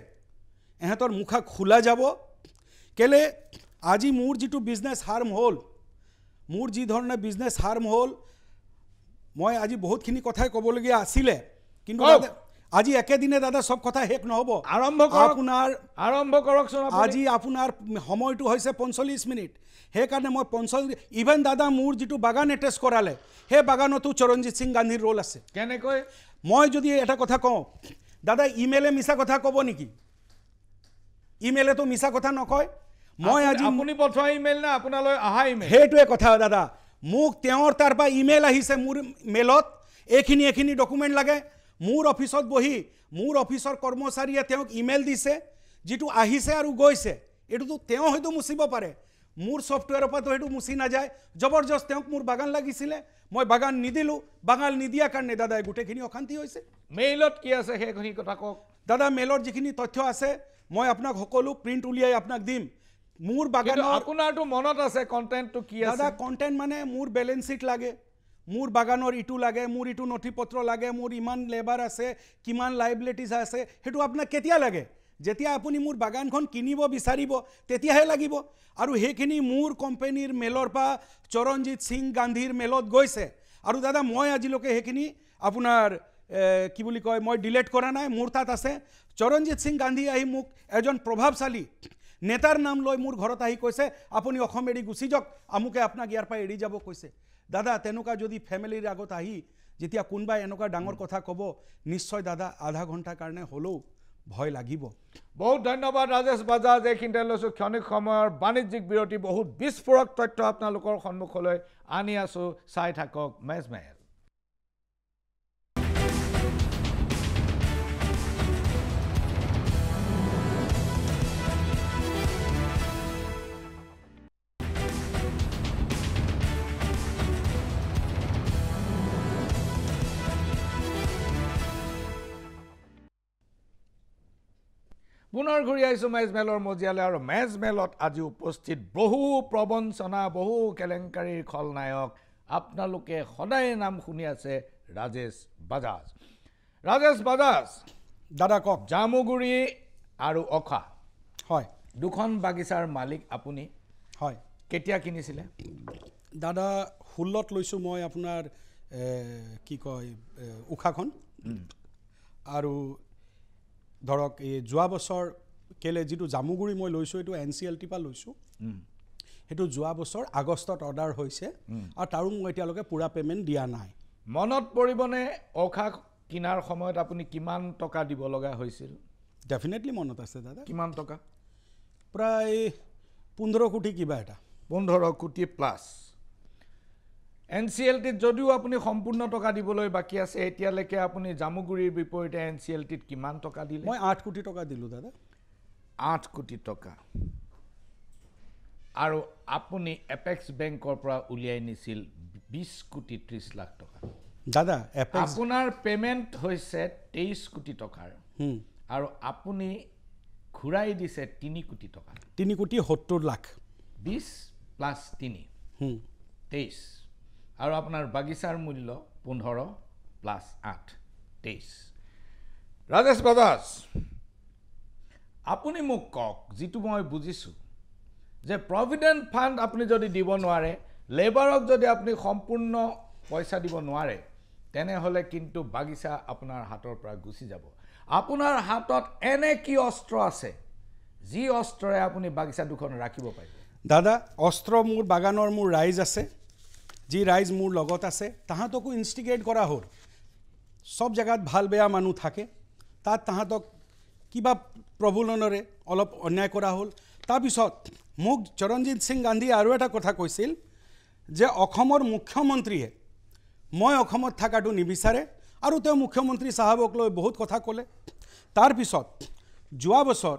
এহেঁতৰ মুখা খোলা যাব কেলে আজি মোৰ যিটো বিজনেছ হাৰ্ম হ'ল মোৰ যি ধৰণে বিজনেছ হাৰ্ম হ'ল মই আজি বহুতখিনি কথাই ক'বলগীয়া আছিলে কিন্তু আজি একেদিনে দাদা সব কথা শেষ নহ'ব আৰম্ভ কৰকচোন আজি আপোনাৰ সময়টো হৈছে 45 মিনিট সেইকাৰণে মই 45 ইভেন দাদা মোৰ যিটো বাগান এটেচ কৰালে সেই বাগানতো চৰণজিৎ সিং গান্ধীৰ ৰোল আছে কেনেকৈ মই যদি এটা কথা কওঁ দাদা ইমেইলে মিছা কথা ক'ব নেকি ইমেইলেতো মিছা কথা নকয় মই আজি আপুনি পঠোৱা ইমেইল না আপোনালৈ আহা ইমেইল সেইটোৱে কথা দাদা মোক তেওঁৰ তাৰ পৰা ইমেইল আহিছে মোৰ মেইলত এইখিনি ডকুমেণ্ট লাগে মোৰ অফিচত বহি মোৰ অফিচৰ কৰ্মচাৰীয়ে তেওঁক ইমেইল দিছে যিটো আহিছে আৰু গৈছে এইটোতো তেওঁ হয়তো মুচিব পাৰে মোৰ ছফ্টৱেৰৰ পৰা তো সেইটো মুচি নাযায় জবৰদস্ত তেওঁক মোৰ বাগান লাগিছিলে মই বাগান নিদিলোঁ বাগান নিদিয়াৰ কাৰণে দাদা গোটেইখিনি অশান্তি হৈছে মেইলত কি আছে সেইখিনি কথা কওক দাদা মেইলৰ যিখিনি তথ্য আছে মই আপোনাক সকলো প্ৰিণ্ট উলিয়াই আপোনাক দিম মোৰ বাগানৰ আপোনাৰটো মনত আছে কন্টেন্টটো কি আছে দাদা কন্টেন্ট মানে মোৰ বেলেন্স শীট লাগে মোৰ বাগানৰ ইটো লাগে মোৰ ইটো নথিপত্ৰ লাগে মোৰ ইমান লেবাৰ আছে কিমান লাইবিলিটিজ আছে সেইটো আপোনাক কেতিয়া লাগে যেতিয়া আপুনি মোৰ বাগানখন কিনিব বিচাৰিব তেতিয়াহে লাগিব আৰু সেইখিনি মোৰ কোম্পানীৰ মেলৰ পৰা চৰণজিৎ সিং গান্ধীৰ মেলত গৈছে আৰু দাদা মই আজিলৈকে সেইখিনি আপোনাৰ কি বুলি কয় মই ডিলিট কৰা নাই মোৰ তাত আছে চৰণজিৎ সিং গান্ধী আহি মোক এজন প্ৰভাৱশালী নেতাৰ নাম লৈ মোৰ ঘৰত আহি কৈছে আপুনি অসম এৰি গুচি যাওক আমুকে আপোনাক ইয়াৰ পৰা এৰি যাব কৈছে দাদা তেনেকুৱা যদি ফেমিলিৰ আগত আহি যেতিয়া কোনোবাই এনেকুৱা ডাঙৰ কথা ক'ব নিশ্চয় দাদা আধা ঘণ্টাৰ কাৰণে হ'লেও ভয় লাগিব বহুত ধন্যবাদ ৰাজেশ বাজাজ এইখিনিতে লৈছোঁ ক্ষণিক সময়ৰ বাণিজ্যিক বিৰতি বহুত বিস্ফোৰক তথ্য আপোনালোকৰ সন্মুখলৈ আনি আছোঁ চাই থাকক মেজমেল পুনৰ ঘূৰি আহিছোঁ মেজমেলৰ মজিয়ালৈ আৰু মেজমেলত আজি উপস্থিত বহু প্ৰবঞ্চনা বহু কেলেংকাৰীৰ খলনায়ক আপোনালোকে সদায় নাম শুনি আছে ৰাজেশ বাজাজ। ৰাজেশ বাজাজ, দাদা কওক। জামুগুৰি আৰু অখা হয়, দুখন বাগিচাৰ মালিক আপুনি। হয় কেতিয়া কিনিছিলে? দাদা 16ত লৈছোঁ মই আপোনাৰ কি কয় উশাখন। আৰু ধৰক এই যোৱা বছৰ কেলে যিটো জামুগুৰি মই লৈছোঁ এইটো NCLT পৰা লৈছোঁ। সেইটো যোৱা বছৰ আগষ্টত অৰ্ডাৰ হৈছে আৰু তাৰো মই এতিয়ালৈকে পূৰা পে'মেণ্ট দিয়া নাই। মনত পৰিবনে অখা কিনাৰ সময়ত আপুনি কিমান টকা দিব লগা হৈছিল? ডেফিনেটলি মনত আছে দাদা। কিমান টকা? প্ৰায় 15 কোটি কিবা এটা। 15 কোটি প্লাছ। NCLTত যদিও আপুনি সম্পূৰ্ণ টকা দিবলৈ বাকী আছে, এতিয়ালৈকে আপুনি জামুগুৰিৰ বিপৰীতে NCLTত কিমান টকা দিলে? মই 8 কোটি টকা দিলোঁ দাদা। 8 কোটি টকা। আৰু আপুনি এপেক্স বেংকৰ পৰা উলিয়াই নিছিল 20 কোটি 30 লাখ টকা। দাদা এপেক্স আপোনাৰ পে'মেণ্ট হৈছে 23 কোটি টকাৰ আৰু আপুনি ঘূৰাই দিছে 3 কোটি টকা। 3 কোটি 70 লাখ। 20 প্লাছ 3 23 আৰু আপোনাৰ বাগিচাৰ মূল্য 15 প্লাছ 8 23। ৰাজেশ বাজাজ, আপুনি মোক কওক, যিটো মই বুজিছোঁ যে প্ৰভিডেণ্ট ফাণ্ড আপুনি যদি দিব নোৱাৰে, লেবাৰক যদি আপুনি সম্পূৰ্ণ পইচা দিব নোৱাৰে, তেনেহ'লে কিন্তু বাগিচা আপোনাৰ হাতৰ পৰা গুচি যাব। আপোনাৰ হাতত এনে কি অস্ত্ৰ আছে যি অস্ত্ৰৰে আপুনি বাগিচা দুখন ৰাখিব পাৰিব? দাদা অস্ত্ৰ মোৰ বাগানৰ মোৰ ৰাইজ আছে, যি ৰাইজ মোৰ লগত আছে তাহাঁতকো ইনষ্টিগেট কৰা হ'ল। সব জেগাত ভাল বেয়া মানুহ থাকে, তাত তাহাঁতক কিবা প্ৰবলনেৰে অলপ অন্যায় কৰা হ'ল। তাৰপিছত মোক চৰণজিৎ সিং গান্ধীয়ে আৰু এটা কথা কৈছিল যে অসমৰ মুখ্যমন্ত্ৰীয়ে মই অসমত থকাটো নিবিচাৰে আৰু তেওঁ মুখ্যমন্ত্ৰী চাহাবক লৈ বহুত কথা ক'লে। তাৰপিছত যোৱা বছৰ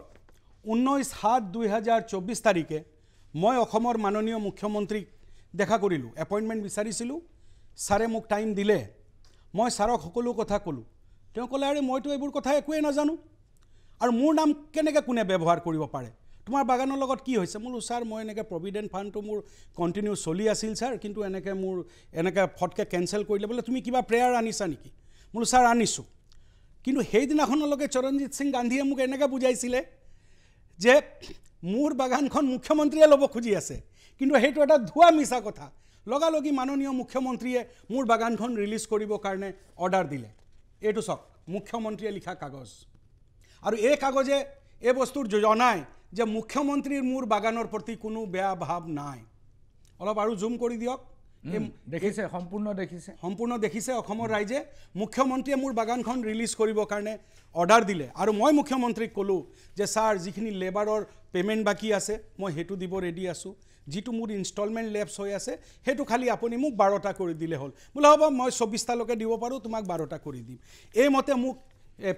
19/7/2024 তাৰিখে মই অসমৰ মাননীয় মুখ্যমন্ত্ৰীক দেখা কৰিলোঁ, এপইণ্টমেণ্ট বিচাৰিছিলোঁ। ছাৰে মোক টাইম দিলে, মই ছাৰক সকলো কথা ক'লোঁ। তেওঁ ক'লে আৰে মইতো এইবোৰ কথা একোৱেই নাজানো আৰু মোৰ নাম কেনেকৈ কোনে ব্যৱহাৰ কৰিব পাৰে, তোমাৰ বাগানৰ লগত কি হৈছে? বোলো ছাৰ মই এনেকৈ প্ৰভিডেণ্ট ফাণ্ডটো মোৰ কণ্টিনিউ চলি আছিল ছাৰ, কিন্তু এনেকৈ মোৰ এনেকৈ ফটকৈ কেঞ্চেল কৰিলে। বোলে তুমি কিবা প্ৰেয়াৰ আনিছা নেকি? বোলো ছাৰ আনিছোঁ। কিন্তু সেইদিনাখনলৈকে চৰণজিৎ সিং গান্ধীয়ে মোক এনেকৈ বুজাইছিলে যে মোৰ বাগানখন মুখ্যমন্ত্ৰীয়ে ল'ব খুজি আছে, কিন্তু সেইটো এটা ধোৱা মিছা কথা। লগালগি মাননীয় মুখ্যমন্ত্ৰীয়ে মোৰ বাগানখন ৰিলিজ কৰিবৰ কাৰণে অৰ্ডাৰ দিলে। এইটো চাওক মুখ্যমন্ত্ৰীয়ে লিখা কাগজ, আৰু এই কাগজে এই বস্তুৰ জনায় যে মুখ্যমন্ত্ৰীৰ মোৰ বাগানৰ প্ৰতি কোনো বেয়া ভাৱ নাই। অলপ আৰু জুম কৰি দিয়ক। দেখিছে, সম্পূৰ্ণ দেখিছে অসমৰ ৰাইজে। মুখ্যমন্ত্ৰীয়ে মোৰ বাগানখন ৰিলিজ কৰিবৰ কাৰণে অৰ্ডাৰ দিলে আৰু মই মুখ্যমন্ত্ৰীক ক'লোঁ যে ছাৰ যিখিনি লেবাৰৰ পে'মেণ্ট বাকী আছে মই সেইটো দিব ৰেডি আছোঁ, যিটো মোৰ ইনষ্টলমেণ্ট লেপছ হৈ আছে সেইটো খালি আপুনি মোক 12টা কৰি দিলে হ'ল। বোলে হ'ব মই 24টালৈকে দিব পাৰোঁ, তোমাক 12টা কৰি দিম। এইমতে মোক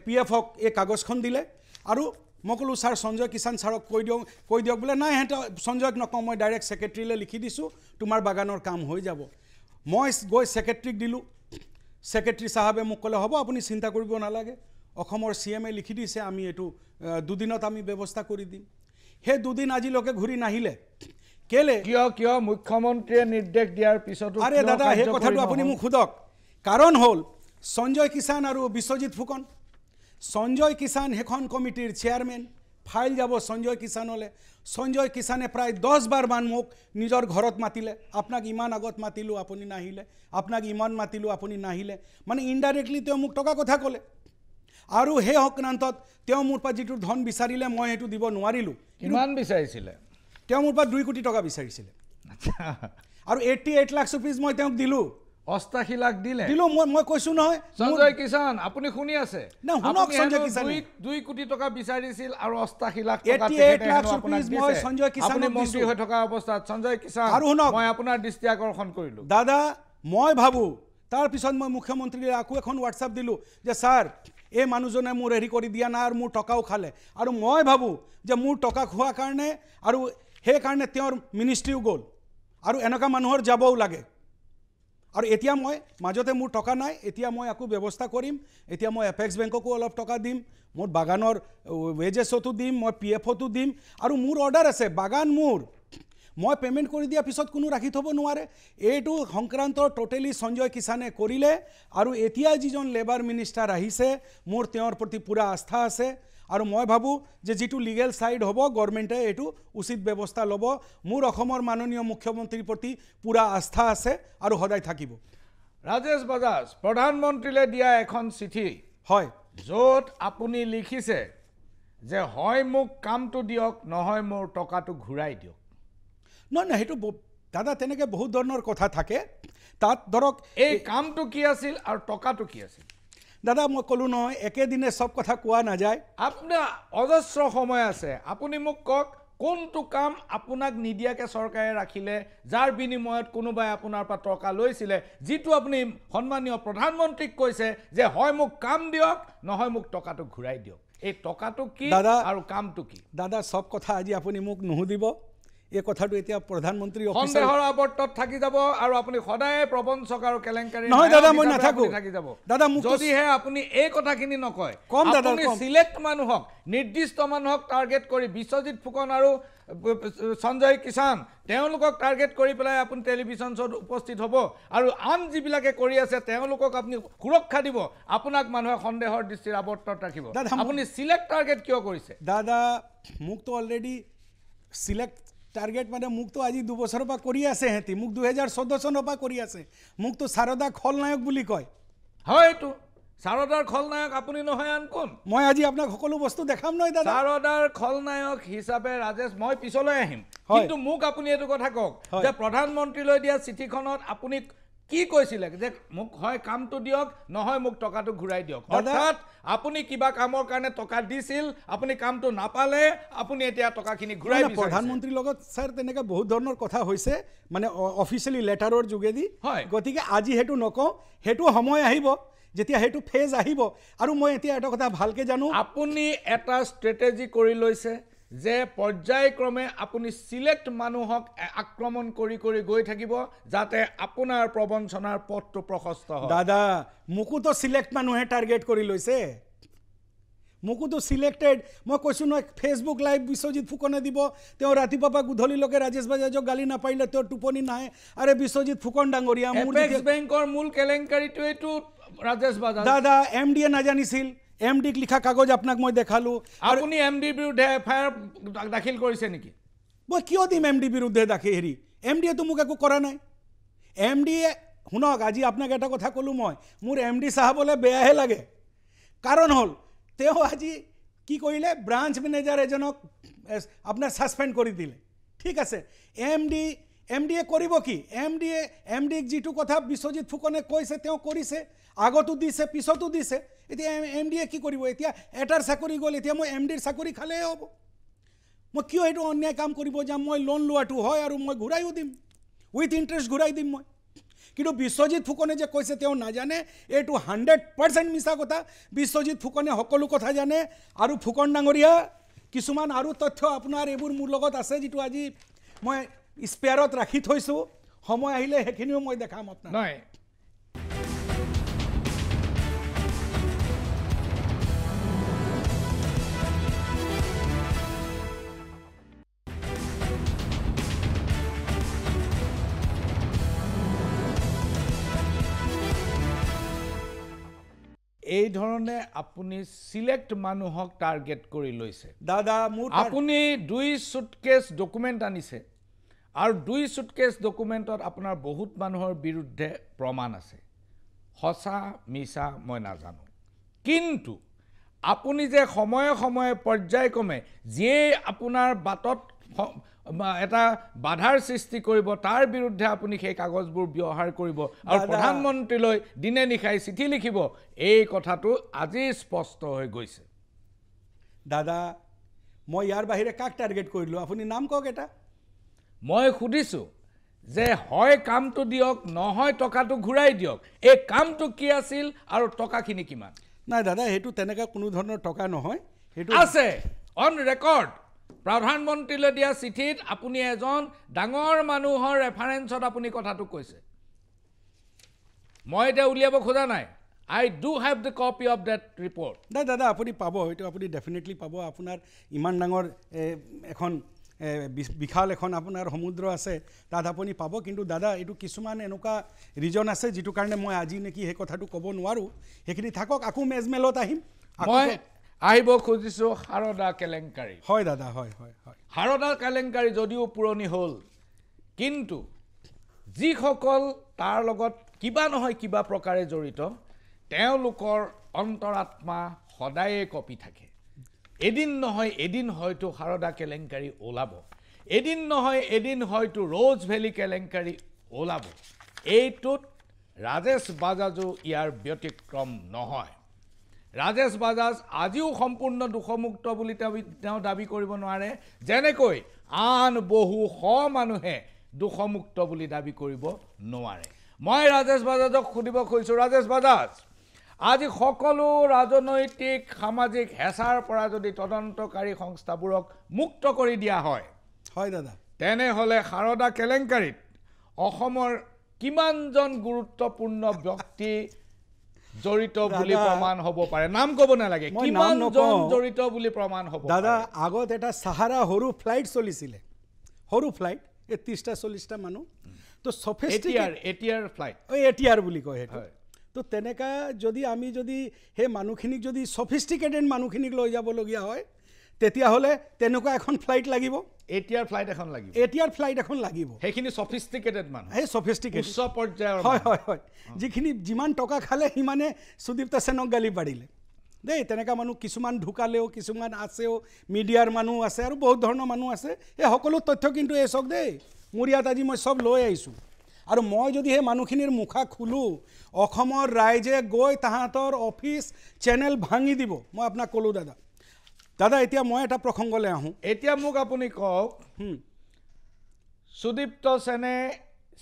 PFক এই কাগজখন দিলে আৰু মই ক'লোঁ ছাৰ সঞ্জয় কিষাণ ছাৰক কৈ দিয়ক। বোলে নাই সিহঁতে সঞ্জয়ক নকওঁ, মই ডাইৰেক্ট ছেক্ৰেটেৰীলৈ লিখি দিছোঁ, তোমাৰ বাগানৰ কাম হৈ যাব। মই গৈ ছেক্ৰেটেৰীক দিলোঁ, ছেক্ৰেটেৰী চাহাবে মোক ক'লে হ'ব আপুনি চিন্তা কৰিব নালাগে, অসমৰ CMে লিখি দিছে, আমি এইটো 2 দিনত আমি ব্যৱস্থা কৰি দিম। সেই 2 দিন আজিলৈকে ঘূৰি নাহিলে। কেলে? কিয় মুখ্যমন্ত্ৰীয়ে নিৰ্দেশ দিয়াৰ পিছতো? আৰে দাদা সেই কথাটো আপুনি মোক সোধক। কাৰণ হ'ল সঞ্জয় কিষাণ আৰু বিশ্বজিৎ ফুকন। সঞ্জয় কিষাণ সেইখন কমিটিৰ চেয়াৰমেন, ফাইল যাব সঞ্জয় কিষাণলৈ। সঞ্জয় কিষাণে প্ৰায় 10 বাৰ মান মোক নিজৰ ঘৰত মাতিলে, আপোনাক ইমান আগত মাতিলোঁ আপুনি নাহিলে, আপোনাক ইমান মাতিলোঁ আপুনি নাহিলে, মানে ইনডাইৰেক্টলি তেওঁ মোক টকা কথা ক'লে। আৰু সেই সংক্ৰান্তত তেওঁ মোৰ পৰা যিটো ধন বিচাৰিলে মই সেইটো দিব নোৱাৰিলোঁ। কিমান বিচাৰিছিলে? তেওঁ মোৰ পৰা 2 কোটি টকা বিচাৰিছিলে আৰু 88 লাখ ৰুপিজ মই তেওঁক দিলোঁ। 88 লাখ দিলে? দিলোঁ। মই কৈছোঁ নহয় সঞ্জয় কিষাণ, আপুনি শুনি আছে? না শুনক, সঞ্জয় কিষাণে 2 কোটি টকা বিচাৰিছিল আৰু 88 লাখ 88 লাখ ৰুপিজ মই সঞ্জয় কিষাণক মন্ত্ৰী হৈ থকা অৱস্থাত। সঞ্জয় কিষাণ, আৰু শুনক মই আপোনাৰ দৃষ্টি আকৰ্ষণ কৰিলোঁ। দাদা মই ভাবোঁ তাৰপিছত মই মুখ্যমন্ত্ৰীলৈ আকৌ এখন হোৱাটছআপ দিলোঁ যে ছাৰ এই মানুহজনে মোৰ হেৰি কৰি দিয়া নাই আৰু মোৰ টকাও খালে, আৰু মই ভাবোঁ যে মোৰ টকা খোৱাৰ কাৰণে আৰু সেইকাৰণে তেওঁৰ মিনিষ্ট্ৰীও গ'ল, আৰু এনেকুৱা মানুহৰ যাবও লাগে। আৰু এতিয়া মই মাজতে মোৰ টকা নাই, এতিয়া মই আকৌ ব্যৱস্থা কৰিম। এতিয়া মই এপেক্স বেংককো অলপ টকা দিম, মোৰ বাগানৰ ৱেজেছতো দিম, মই PFতো দিম, আৰু মোৰ অৰ্ডাৰ আছে। বাগান মোৰ, মই পে'মেণ্ট কৰি দিয়াৰ পিছত কোনো ৰাখি থ'ব নোৱাৰে এইটো সংক্ৰান্ত টোটেলি সঞ্জয় কিষাণে কৰিলে আৰু এতিয়া যিজন লেবাৰ মিনিষ্টাৰ আহিছে মোৰ তেওঁৰ প্ৰতি পূৰা আস্থা আছে আৰু মই ভাবোঁ যে যিটো লিগেল ছাইড হ'ব গভৰ্ণমেণ্টে এইটো উচিত ব্যৱস্থা ল'ব মোৰ অসমৰ মাননীয় মুখ্যমন্ত্ৰীৰ প্ৰতি পূৰা আস্থা আছে আৰু সদায় থাকিব ৰাজেশ বাজাজ প্ৰধানমন্ত্ৰীলৈ দিয়া এখন চিঠি হয় য'ত আপুনি লিখিছে যে হয় মোক কামটো দিয়ক নহয় মোৰ টকাটো ঘূৰাই দিয়ক নহয় সেইটো দাদা তেনেকৈ বহুত ধৰণৰ কথা থাকে তাত ধৰক এই কামটো কি আছিল আৰু টকাটো কি আছিল দাদা মই ক'লোঁ নহয় একেদিনে চব কথা কোৱা নাযায় আপোনাৰ অজস্ৰ সময় আছে আপুনি মোক কওক কোনটো কাম আপোনাক নিদিয়াকৈ চৰকাৰে ৰাখিলে যাৰ বিনিময়ত কোনোবাই আপোনাৰ পৰা টকা লৈছিলে যিটো আপুনি সন্মানীয় প্ৰধানমন্ত্ৰীক কৈছে যে হয় মোক কাম দিয়ক নহয় মোক টকাটো ঘূৰাই দিয়ক এই টকাটো কি আৰু কামটো কি দাদা চব কথা আজি আপুনি মোক নুসুধিব এই কথাটো এতিয়া প্ৰধানমন্ত্ৰী সন্দেহৰ আৱৰ্তত থাকি যাব আৰু আপুনি সদায় প্ৰবঞ্চক আৰু কেলেংকাৰী নহয় দাদা মই নাথাকো থাকি যাব দাদা মোক যদিহে আপুনি এই কথাখিনি নকয় কম দাদা আপুনি সিলেক্ট মানুহক নিৰ্দিষ্ট মানুহক টাৰ্গেট কৰি বিশ্বজিৎ ফুকন আৰু সঞ্জয় কিষাণ তেওঁলোকক টাৰ্গেট কৰি পেলাই আপুনি টেলিভিছন শ্ব'ত উপস্থিত হ'ব আৰু আন যিবিলাকে কৰি আছে তেওঁলোকক আপুনি সুৰক্ষা দিব আপোনাক মানুহে সন্দেহৰ দৃষ্টিৰ আৱৰ্তত ৰাখিব আপুনি সিলেক্ট টাৰ্গেট কিয় কৰিছে দাদা মোকতো অলৰেডি সিলেক্ট টাৰ্গেট মানে মোকতো আজি 2 বছৰৰ পৰা কৰি আছে হেঁতি মোক 2014 চনৰ পৰা কৰি আছে মোকতো শাৰদা খলনায়ক বুলি কয় হয়তো শাৰদাৰ খলনায়ক আপুনি নহয় আন কোন মই আজি আপোনাক সকলো বস্তু দেখাম নহয় দাদা শাৰদাৰ খলনায়ক হিচাপে ৰাজেশ মই পিছলৈ আহিম কিন্তু মোক আপুনি এইটো কথা কওক যে প্ৰধানমন্ত্ৰীলৈ দিয়া চিঠিখনত আপুনি কি কৈছিলে যে মোক হয় কামটো দিয়ক নহয় মোক টকাটো ঘূৰাই দিয়ক অৰ্থাৎ আপুনি কিবা কামৰ কাৰণে টকা দিছিল আপুনি কামটো নাপালে আপুনি এতিয়া টকাখিনি ঘূৰাই বিচাৰিছে প্ৰধানমন্ত্ৰীৰ লগত স্যাৰ তেনেকৈ বহুত ধৰণৰ কথা হৈছে মানে অফিচিয়েলি লেটাৰৰ যোগেদি গতিকে আজি সেইটো নকওঁ সেইটো সময় আহিব যেতিয়া সেইটো ফেজ আহিব আৰু মই এতিয়া এটা কথা ভালকৈ জানো আপুনি এটা ষ্ট্ৰেটেজি কৰি লৈছে যে পৰ্যায়ক্ৰমে আপুনি সিলেক্ট মানুহক আক্ৰমণ কৰি কৰি গৈ থাকিব যাতে আপোনাৰ প্ৰবঞ্চনাৰ পথটো প্ৰশস্ত হয় দাদা মোকোতো সিলেক্ট মানুহে টাৰ্গেট কৰি লৈছে মোকোতো সিলেক্টেড মই কৈছোঁ নহয় ফেচবুক লাইভ বিশ্বজিৎ ফুকনে দিব তেওঁ ৰাতিপুৱা পৰা গধূলিলৈকে ৰাজেশ বাজাজক গালি নাপাৰিলে তেওঁৰ টোপনি নাহে আৰে বিশ্বজিৎ ফুকন ডাঙৰীয়া এপেক্স বেংকৰ মূল কেলেংকাৰীটোৱেইটো ৰাজেশ বাজাজ দাদা এমডিয়ে নাজানিছিল এমডিক লিখা কাগজ আপোনাক মই দেখালোঁ আপুনি এমডিৰ বিৰুদ্ধে এফআইআৰ দাখিল কৰিছে নেকি মই কিয় দিম এমডি বিৰুদ্ধে হেৰি এমডিয়েতো মোক একো কৰা নাই এমডিয়ে শুনক আজি আপোনাক এটা কথা ক'লোঁ মই মোৰ এমডি চাহাবলৈ বেয়াহে লাগে কাৰণ হ'ল তেওঁ আজি কি কৰিলে ব্ৰাঞ্চ মেনেজাৰ এজনক আপোনাৰ ছাছপেণ্ড কৰি দিলে ঠিক আছে এমডিয়ে কৰিব কি এমডিক যিটো কথা বিশ্বজিৎ ফুকনে কৈছে তেওঁ কৰিছে আগতো দিছে পিছতো দিছে এতিয়া এমডিয়ে কি কৰিব এতিয়া এটাৰ চাকৰি গ'ল এতিয়া মই এমডিৰ চাকৰি খালেহে হ'ব মই কিয় এইটো অন্যায় কাম কৰিব যাম মই লোন লোৱাটো হয় আৰু মই ঘূৰাইও দিম উইথ ইণ্টাৰেষ্ট ঘূৰাই দিম মই কিন্তু বিশ্বজিৎ ফুকনে যে কৈছে তেওঁ নাজানে এইটো 100% মিছা কথা বিশ্বজিৎ ফুকনে সকলো কথা জানে আৰু ফুকন ডাঙৰীয়া কিছুমান আৰু তথ্য আপোনাৰ এইবোৰ মোৰ লগত আছে যিটো আজি মই স্পেয়াৰত ৰাখি থৈছোঁ সময় আহিলে সেইখিনিও মই দেখাম আপোনাক নহয় এই ধৰণে আপুনি সিলেক্ট মানুহক টাৰ্গেট কৰি লৈছে দাদা মোৰ আপুনি 2 সুটকেছ ডকুমেণ্ট আনিছে আৰু 2 সুটকেছ ডকুমেণ্টত আপোনাৰ বহুত মানুহৰ বিৰুদ্ধে প্ৰমাণ আছে সঁচা মিছা মই নাজানো কিন্তু আপুনি যে সময়ে সময়ে পৰ্যায়ক্ৰমে যিয়ে আপোনাৰ বাটত এটা বাধাৰ সৃষ্টি কৰিব তাৰ বিৰুদ্ধে আপুনি সেই কাগজবোৰ ব্যৱহাৰ কৰিব আৰু প্ৰধানমন্ত্ৰীলৈ দিনে নিশাই চিঠি লিখিব এই কথাটো আজি স্পষ্ট হৈ গৈছে দাদা মই ইয়াৰ বাহিৰে কাক টাৰ্গেট কৰিলোঁ আপুনি নাম কওক এটা মই সুধিছোঁ যে হয় কামটো দিয়ক নহয় টকাটো ঘূৰাই দিয়ক এই কামটো কি আছিল আৰু টকাখিনি কিমান নাই দাদা সেইটো তেনেকৈ কোনো ধৰণৰ টকা নহয় সেইটো আছে অন ৰেকৰ্ড প্ৰধানমন্ত্ৰীলৈ দিয়া চিঠিত আপুনি এজন ডাঙৰ মানুহৰ ৰেফাৰেন্সত আপুনি কথাটো কৈছে মই এতিয়া উলিয়াব খোজা নাই I do have the copy of that report নাই দাদা আপুনি পাব এইটো আপুনি ডেফিনেটলি পাব আপোনাৰ ইমান ডাঙৰ এখন বিশাল এখন আপোনাৰ সমুদ্ৰ আছে, তাত আপুনি পাব। কিন্তু দাদা এইটো কিছুমান এনেকুৱা ৰিজন আছে যিটো কাৰণে মই আজি নেকি সেই কথাটো ক'ব নোৱাৰোঁ। সেইখিনি থাকক, আকৌ মেজমেলত আহিম। মই আহিব খুজিছোঁ সাৰদা কেলেংকাৰী। হয় দাদা, হয় হয় হয়। সাৰদা কেলেংকাৰী যদিও পুৰণি হ'ল, কিন্তু যিসকল তাৰ লগত কিবা নহয় কিবা প্ৰকাৰে জড়িত, তেওঁলোকৰ অন্তৰাত্মা সদায়ে কঁপি থাকে। এদিন নহয় এদিন হয়তো সাৰদা কেলেংকাৰী ওলাব, এদিন নহয় এদিন হয়তো ৰ'জ ভেলী কেলেংকাৰী ওলাব। এইটোত ৰাজেশ বাজাজো ইয়াৰ ব্যতিক্ৰম নহয়। ৰাজেশ বাজাজ আজিও সম্পূৰ্ণ দোষমুক্ত বুলি তেওঁ দাবী কৰিব নোৱাৰে, যেনেকৈ আন বহু শ মানুহে দোষমুক্ত বুলি দাবী কৰিব নোৱাৰে। মই ৰাজেশ বাজাজক সুধিব খুজিছোঁ, ৰাজেশ বাজাজ, আজি সকলো ৰাজনৈতিক সামাজিক হেঁচাৰ পৰা যদি তদন্তকাৰী সংস্থাবোৰক মুক্ত কৰি দিয়া হয়, হয় দাদা, তেনেহ'লে সাৰদা কেলেংকাৰীত অসমৰ কিমানজন গুৰুত্বপূৰ্ণ ব্যক্তি জড়িত বুলি প্ৰমাণ হ'ব পাৰে? নাম ক'ব নালাগে, কিমানজন জড়িত বুলি প্ৰমাণ হ'ব? দাদা আগত এটা সাহাৰা সৰু ফ্লাইট চলিছিলে, সৰু ফ্লাইট, 30-40টা মানুহ। তো এতিয়াৰ ফ্লাইট এতিয়াৰ বুলি কয় সেইটো। তো তেনেকা যদি আমি যদি সেই মানুহখিনিক যদি ছফিষ্টিকেটেড মানুহখিনিক লৈ যাবলগীয়া হয়, তেতিয়াহ'লে তেনেকুৱা এখন ফ্লাইট লাগিব। এতিয়াৰ ফ্লাইট এখন লাগিব, এতিয়াৰ ফ্লাইট এখন লাগিব। সেইখিনি ছফিষ্টিকেটেড মানুহ, সেই ছফিষ্টিকেটেড উচ্চ পৰ্যায়ৰ। হয় হয় হয়, যিখিনি যিমান টকা খালে সিমানে সুদীপ্ত সেনক গালি পাৰিলে দেই। তেনেকুৱা মানুহ কিছুমান ঢুকালেও, কিছুমান আছেও, মিডিয়াৰ মানুহ আছে আৰু বহুত ধৰণৰ মানুহ আছে। এই সকলো তথ্য কিন্তু এই চাওক দেই, মোৰ ইয়াত আজি মই চব লৈ আহিছোঁ। আৰু মই যদি সেই মানুহখিনিৰ মুখা খোলোঁ, অসমৰ ৰাইজে গৈ তাহাঁতৰ অফিচ চেনেল ভাঙি দিব। মই আপোনাক ক'লোঁ দাদা। দাদা এতিয়া মই এটা প্ৰসংগলৈ আহোঁ। এতিয়া মোক আপুনি কওক, সুদীপ্ত সেনে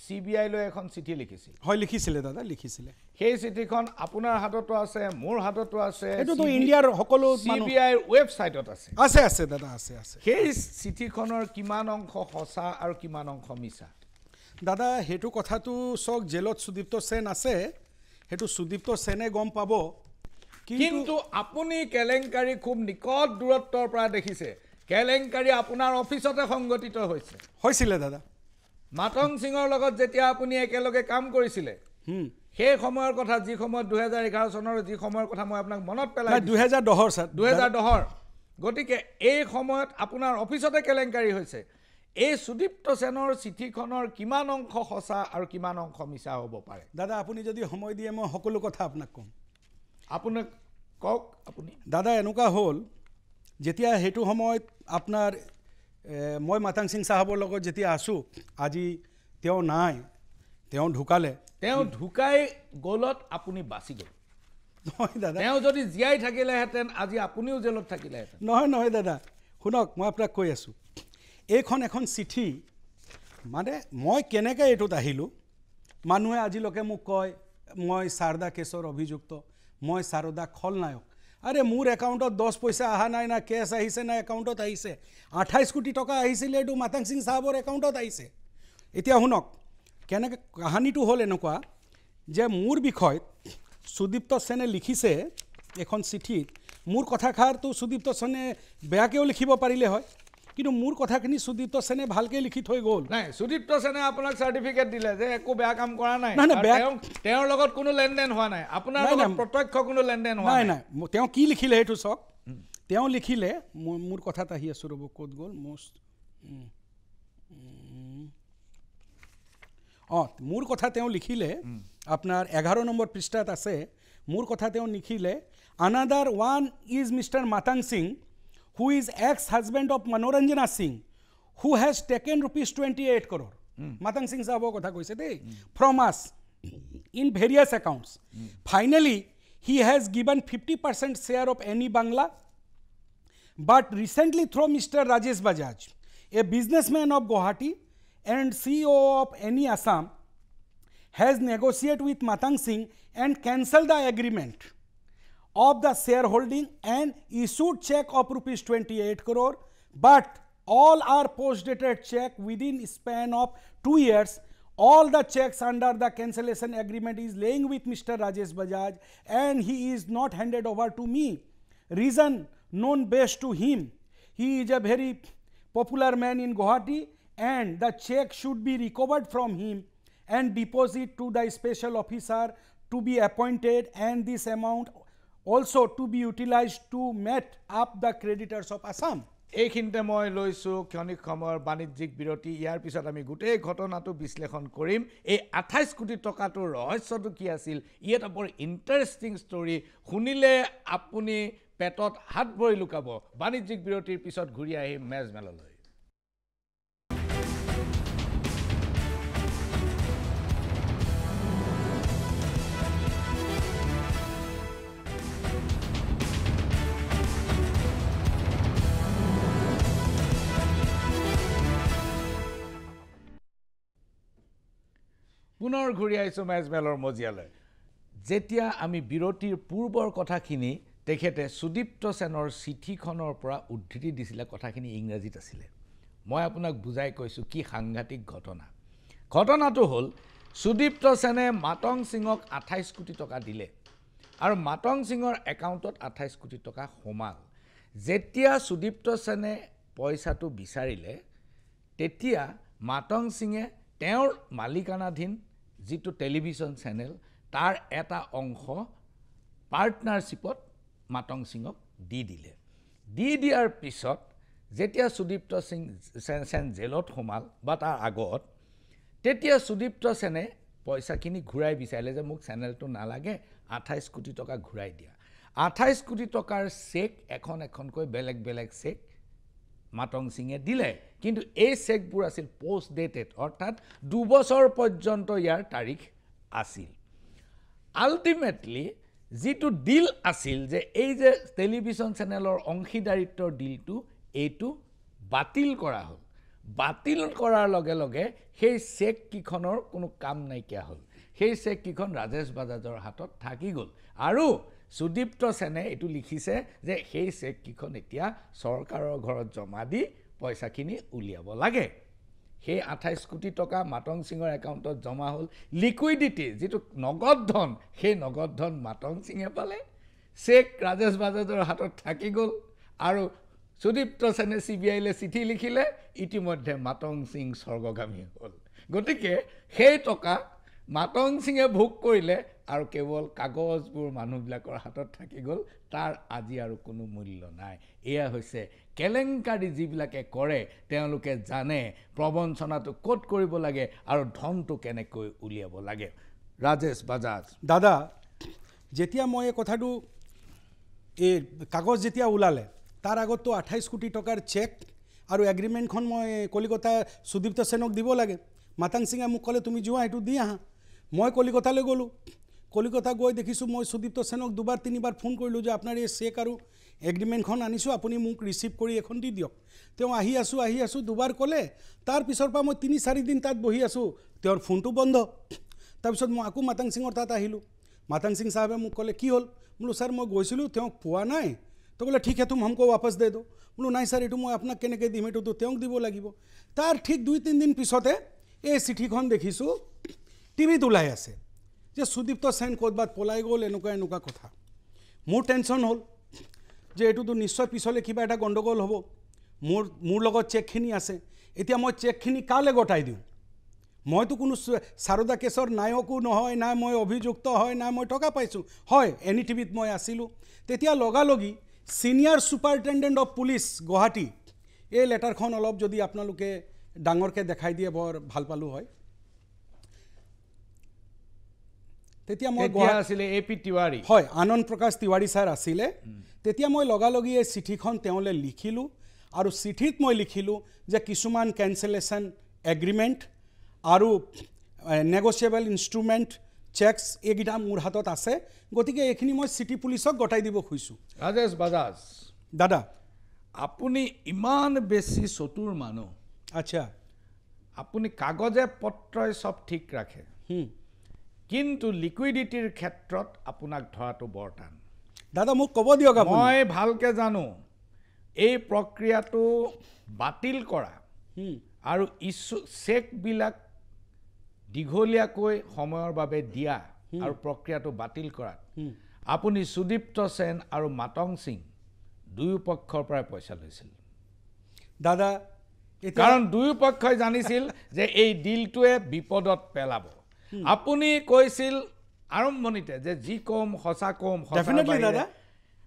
CBI লৈ এখন চিঠি লিখিছিল। হয় লিখিছিলে দাদা, লিখিছিলে। সেই চিঠিখন আপোনাৰ হাততো আছে, মোৰ হাততো আছে, এইটোতো ইণ্ডিয়াৰ সকলো CBIৰ ৱেবছাইটত আছে। আছে আছে দাদা, আছে আছে। সেই চিঠিখনৰ কিমান অংশ সঁচা আৰু কিমান অংশ মিছা? দাদা সেইটো কথাটো চাওক, জেলত সুদীপ্ত সেন আছে, সেইটো সুদীপ্ত সেনে গম পাব। কিন্তু আপুনি কেলেংকাৰী খুব নিকট দূৰত্বৰ পৰা দেখিছে। কেলেংকাৰী আপোনাৰ অফিচতে সংগঠিত হৈছিলে দাদা। মাতং সিঙৰ লগত যেতিয়া আপুনি একেলগে কাম কৰিছিলে, সেই সময়ৰ কথা, যি সময়ত 2011 চনৰ যি সময়ৰ কথা মই আপোনাক মনত পেলাই, 2010 ছাৰ, 2010। গতিকে এই সময়ত আপোনাৰ অফিচতে কেলেংকাৰী হৈছে। এই সুদীপ্ত সেনৰ চিঠিখনৰ কিমান অংশ সঁচা আৰু কিমান অংশ মিছা হ'ব পাৰে? দাদা আপুনি যদি সময় দিয়ে মই সকলো কথা আপোনাক ক'ম। আপোনাক কওক। আপুনি দাদা এনেকুৱা হ'ল, যেতিয়া সেইটো সময়ত আপোনাৰ মই মাতাং সিং চাহাবৰ লগত যেতিয়া আছোঁ, আজি তেওঁ নাই, তেওঁ ঢুকালে। তেওঁ ঢুকাই গ'লত আপুনি বাচি গ'ল। নহয় দাদা, তেওঁ যদি জীয়াই থাকিলেহেঁতেন আজি আপুনিও জেলত থাকিলেহেঁতেন। নহয় নহয় দাদা, শুনক মই আপোনাক কৈ আছোঁ। এইখন এখন চিঠি, মানে মই কেনেকৈ এইটোত আহিলোঁ, মানুহে আজিলৈকে মোক কয় মই সাৰদা কেছৰ অভিযুক্ত, মই সাৰদা খলনায়ক। আৰে মোৰ একাউণ্টত 10 পইচা অহা নাই, না কেছ আহিছে না একাউণ্টত আহিছে। 28 কোটি টকা আহিছিলে, এইটো মাতাং সিং চাহাবৰ একাউণ্টত আহিছে। এতিয়া শুনক কেনেকৈ কাহানীটো হ'ল এনেকুৱা, যে মোৰ বিষয়ত সুদীপ্ত সেনে লিখিছে এখন চিঠিত। মোৰ কথাষাৰটো সুদীপ্ত সেনে বেয়াকৈও লিখিব পাৰিলে হয়, কিন্তু মোৰ কথাখিনি সুদীপ্ত সেনে ভালকৈ লিখি থৈ গ'ল। নাই, সুদীপ্ত সেনে আপোনাক চাৰ্টিফিকেট দিলে যে একো বেয়া কাম কৰা নাই, তেওঁৰ লগত কোনো লেনদেন হোৱা নাই, আপোনাৰ লগত প্ৰত্যক্ষ কোনো লেনদেন হোৱা নাই। নাই, তেওঁ কি লিখিলে সেইটো চাওক। তেওঁ লিখিলে, মোৰ কথাত আহি আছোঁ ৰ'ব, ক'ত গ'ল মোৰ কথা তেওঁ লিখিলে, আপোনাৰ 11 নম্বৰ পৃষ্ঠাত আছে। মোৰ কথা তেওঁ লিখিলে, another one is Mr. Matang Singh, who is ex-husband of Manoranjana Singh, who has taken ₹28 crore. Matang Singh sahabor kotha koise de, from us in various accounts. Finally, he has given 50% share of Any Bangla, but recently through Mr. Rajesh Bajaj, a businessman of Guwahati and CEO of Any Assam, has negotiated with Matang Singh and cancelled the agreement of the shareholding and issued check of ₹28 crore, but all are post-dated check within span of 2 years. All the checks under the cancellation agreement is laying with Mr. Rajesh Bajaj and he is not handed over to me. Reason known best to him. He is a very popular man in Guwahati, and the check should be recovered from him and deposit to the special officer to be appointed, and this amount also to be utilized to meet up the creditors of Assam. এইখিনিতে মই লৈছোঁ ক্ষণিক সময়ৰ বাণিজ্যিক বিৰতি ইয়াৰ পিছত আমি গোটেই ঘটনাটো বিশ্লেষণ কৰিম এই 28 কোটি টকাটোৰ ৰহস্যটো কি আছিল ই এটা বৰ ইণ্টাৰেষ্টিং ষ্টৰী শুনিলে আপুনি পেটত হাত ভৰি লুকাব বাণিজ্যিক বিৰতিৰ পিছত ঘূৰি আহিম মেজমেললৈ পুনৰ ঘূৰি আহিছোঁ মেজমেলৰ মজিয়ালৈ যেতিয়া আমি বিৰতিৰ পূৰ্বৰ কথাখিনি তেখেতে সুদীপ্ত সেনৰ চিঠিখনৰ পৰা উদ্ধৃতি দিছিলে কথাখিনি ইংৰাজীত আছিলে মই আপোনাক বুজাই কৈছোঁ কি সাংঘাতিক ঘটনাটো হ'ল সুদীপ্ত সেনে মাতং সিঙক 28 কোটি টকা দিলে আৰু মাতং সিঙৰ একাউণ্টত 28 কোটি টকা সোমাল যেতিয়া সুদীপ্ত সেনে পইচাটো বিচাৰিলে তেতিয়া মাতং সিঙে তেওঁৰ মালিকানাধীন যিটো টেলিভিছন চেনেল তাৰ এটা অংশ পাৰ্টনাৰশ্বিপত মাতং সিঙক দি দিয়াৰ পিছত যেতিয়া সুদীপ্ত সেন জেলত সোমাল বা তাৰ আগত তেতিয়া সুদীপ্ত সেনে পইচাখিনি ঘূৰাই বিচাৰিলে যে মোক চেনেলটো নালাগে 28 কোটি টকা ঘূৰাই দিয়া 28 কোটি টকাৰ চেক এখনকৈ বেলেগ চেক মাতং সিঙে দিলে কিন্তু এই চেকবোৰ আছিল পোষ্ট ডেটেড অৰ্থাৎ 2 বছৰ পৰ্যন্ত ইয়াৰ তাৰিখ আছিল আল্টিমেটলি যিটো ডিল আছিল যে এই যে টেলিভিছন চেনেলৰ অংশীদাৰিত্বৰ ডিলটো এইটো বাতিল কৰা হ'ল বাতিল কৰাৰ লগে লগে সেই চেক কিখনৰ কোনো কাম নাইকিয়া হ'ল সেই চেক কিখন ৰাজেশ বাজাজৰ হাতত থাকি গ'ল আৰু সুদীপ্ত সেনে এটো লিখিছে যে সেই চেক কিখন এতিয়া সৰকাৰৰ ঘৰত জমা দি পইচাখিনি উলিয়াব লাগে সেই 28 কোটি টকা মাতং সিঙৰ একাউণ্টত জমা হ'ল লিকুইডিটি যেটো নগদ ধন সেই নগদ ধন মাতং সিঙে পালে চেক ৰাজেশ বাজাজৰ হাতত থাকি গ'ল আৰু সুদীপ্ত সেনে সিবিআইলে চিঠি লিখিলে ইতিমধ্যে মাতং সিং স্বৰ্গগামী হ'ল গতিকে সেই টকা মাতং সিঙে ভোগ কৰিলে আৰু কেৱল কাগজবোৰ মানুহবিলাকৰ হাতত থাকি গ'ল তাৰ আজি আৰু কোনো মূল্য নাই এয়া হৈছে কেলেংকাৰী যিবিলাকে কৰে তেওঁলোকে জানে প্ৰবঞ্চনাটো ক'ত কৰিব লাগে আৰু ধনটো কেনেকৈ উলিয়াব লাগে ৰাজেশ বাজাজ দাদা যেতিয়া মই এই কথাটো এই কাগজ যেতিয়া ওলালে তাৰ আগতো 28 কোটি টকাৰ চেক আৰু এগ্ৰিমেণ্টখন মই কলিকতা সুদীপ্ত সেনক দিব লাগে মাতং সিঙে মোক ক'লে তুমি যোৱা এইটো দি আহা মই কলিকতালৈ গ'লোঁ কলিকতা গৈ দেখিছোঁ মই সুদীপ্ত সেনক 2-3 ফোন কৰিলোঁ যে আপোনাৰ এই চেক আৰু এগ্ৰিমেণ্টখন আনিছোঁ আপুনি মোক ৰিচিভ কৰি এখন দি দিয়ক তেওঁ আহি আছোঁ 2 ক'লে তাৰ পিছৰ পৰা মই 3-4 দিন তাত বহি আছোঁ তেওঁৰ ফোনটো বন্ধ তাৰপিছত মই আকৌ মাতং সিঙৰ তাত আহিলোঁ মাতং সিং সাহেবে মোক ক'লে কি হ'ল বোলো ছাৰ মই গৈছিলোঁ তেওঁক পোৱা নাই তো বোলে ঠিক আছে তুমি हमको वापस दे दो বোলো নাই ছাৰ এইটো মই আপোনাক কেনেকৈ দিম এইটোতো তেওঁক দিব লাগিব তাৰ ঠিক 2-3 দিন পিছতে এই চিঠিখন দেখিছোঁ টিভিত ওলাই আছে যে সুদীপ্ত সেন ক'ৰবাত পলাই গ'ল এনেকুৱা কথা মোৰ টেনশ্যন হ'ল যে এইটোতো নিশ্চয় পিছলৈ কিবা এটা গণ্ডগোল হ'ব মোৰ লগত চেকখিনি আছে এতিয়া মই চেকখিনি কালৈ গতাই দিওঁ মইতো কোনো সাৰদা কেছৰ নায়কো নহয় না মই অভিযুক্ত হয় না মই টকা পাইছোঁ হয় এনি টিভিত মই আছিলোঁ তেতিয়া লগালগি senior superintendent of police Guwahati এই লেটাৰখন অলপ যদি আপোনালোকে ডাঙৰকৈ দেখাই দিয়ে বৰ ভাল পালোঁ হয় তেতিয়া মই আছিলে এপি তিৱাৰী হয় আনন্দ প্ৰকাশ তিৱাৰী ছাৰ আছিলে তেতিয়া মই লগালগি এই চিঠিখন তেওঁলৈ লিখিলোঁ আৰু চিঠিত মই লিখিলোঁ যে কিছুমান কেঞ্চেলেশ্যন এগ্ৰিমেণ্ট আৰু নেগচিয়েবল ইনষ্ট্ৰুমেণ্ট চেকস এইকেইটা মোৰ হাতত আছে গতিকে এইখিনি মই চিটি পুলিচক গতাই দিব খুজিছোঁ ৰাজেশ বাজাজ দাদা আপুনি ইমান বেছি চতুৰ মানুহ আচ্ছা আপুনি কাগজে পত্ৰই সব ঠিক ৰাখে কিন্তু লিকুইডিটিৰ ক্ষেত্ৰত আপোনাক ধৰাটো বৰ টান দাদা মোক ক'ব দিয়ক আপুনি মই ভালকে জানো এই প্ৰক্ৰিয়াটো বাতিল কৰা আৰু চেকবিলাক দীঘলীয়াকৈ সময়ৰ বাবে দিয়া আৰু প্ৰক্ৰিয়াটো বাতিল কৰা আপুনি সুদীপ্ত সেন আৰু মাতং সিং দুয়ো পক্ষৰ পৰা পইচা লৈছিল দাদা কাৰণ দুয়ো পক্ষই জানিছিল যে এই ডিলটোৱে বিপদত পেলাব আপুনি কৈছিল আৰম্ভণিতে যে যি কম সঁচা কম ডেফিনেটলি দাদা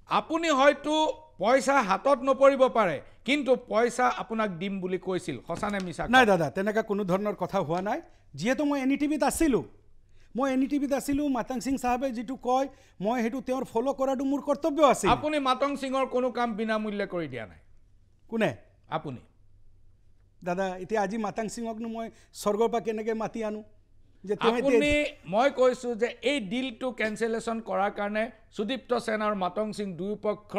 আপুনি হয়তো পইচা হাতত নপৰিব পাৰে কিন্তু পইচা আপোনাক দিম বুলি কৈছিল সঁচা নে মিছা নাই দাদা তেনেকা কোনো ধৰণৰ কথা হোৱা নাই যিহেতু মই NETVত আছিলোঁ মাতং সিং সাহেবে যেটো কয় মই হেতু তেওঁৰ ফলো কৰাটো মোৰ কৰ্তব্য আছিল আপুনি মাতং সিঙৰ কোনো কাম বিনামূল্যে কৰি দিয়া নাই কোনে আপুনি দাদা এতিয়া আজি মাতং সিঙক মই স্বৰ্গৰ পৰা কেনেকৈ মাতি আনো যে আপুনি মই কৈছো যে এই ডিলটো কেনসেলেশন কৰাৰ কাৰণে সুদীপ্ত সেন আৰু মাতং সিং দুয়ো পক্ষ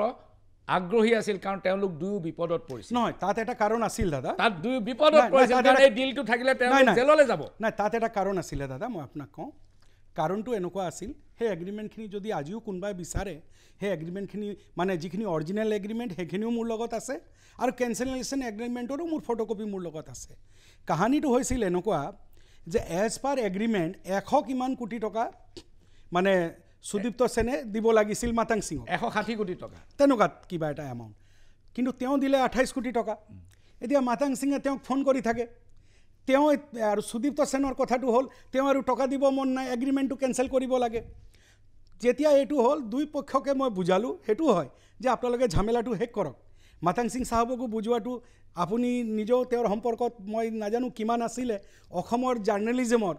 আগ্ৰহী আছিল কাৰণ তেওঁলোক দুয়ো বিপদত পৰিছিল নহয় তাত এটা কাৰণ আছিল দাদা তাত দুয়ো বিপদত পৰিছিল কাৰণ এই ডিলটো থাকিলে তেওঁলোক জেললৈ যাব নাই তাত এটা কাৰণ আছিল দাদা মই আপোনাক কওঁ কাৰণটো এনেকুৱা আছিল সেই এগ্ৰিমেণ্টখিনি যদি আজিও কোনোবাই বিচাৰে সেই এগ্ৰিমেণ্টখিনি মানে যিখিনি অৰিজিনেল এগ্ৰিমেণ্ট সেইখিনিও মোৰ লগত আছে আৰু কেনচেলেশ্যন এগ্ৰিমেণ্টৰো মোৰ ফটোকপি মোৰ লগত আছে কাহিনীটো হৈছিল এনেকুৱা যে এজ পাৰ এগ্ৰিমেণ্ট 100 কিমান কোটি টকা মানে সুদীপ্ত সেনে দিব লাগিছিল মাতং সিঙক 160 কোটি টকা তেনেকুৱা কিবা এটা এমাউণ্ট কিন্তু তেওঁ দিলে 28 কোটি টকা এতিয়া মাতং সিঙে তেওঁক ফোন কৰি থাকে তেওঁ আৰু সুদীপ্ত সেনৰ কথাটো হ'ল তেওঁ আৰু টকা দিব মন নাই এগ্ৰিমেণ্টটো কেনচেল কৰিব লাগে যেতিয়া এইটো হ'ল দুই পক্ষকে মই বুজালোঁ সেইটো হয় যে আপোনালোকে ঝামেলাটো শেষ কৰক মাতং সিং সাহেবকো বুজোৱাটো আপুনি নিজেও তেওঁৰ সম্পৰ্কত মই নাজানো কিমান আছিলে অসমৰ জাৰ্নেলিজমৰ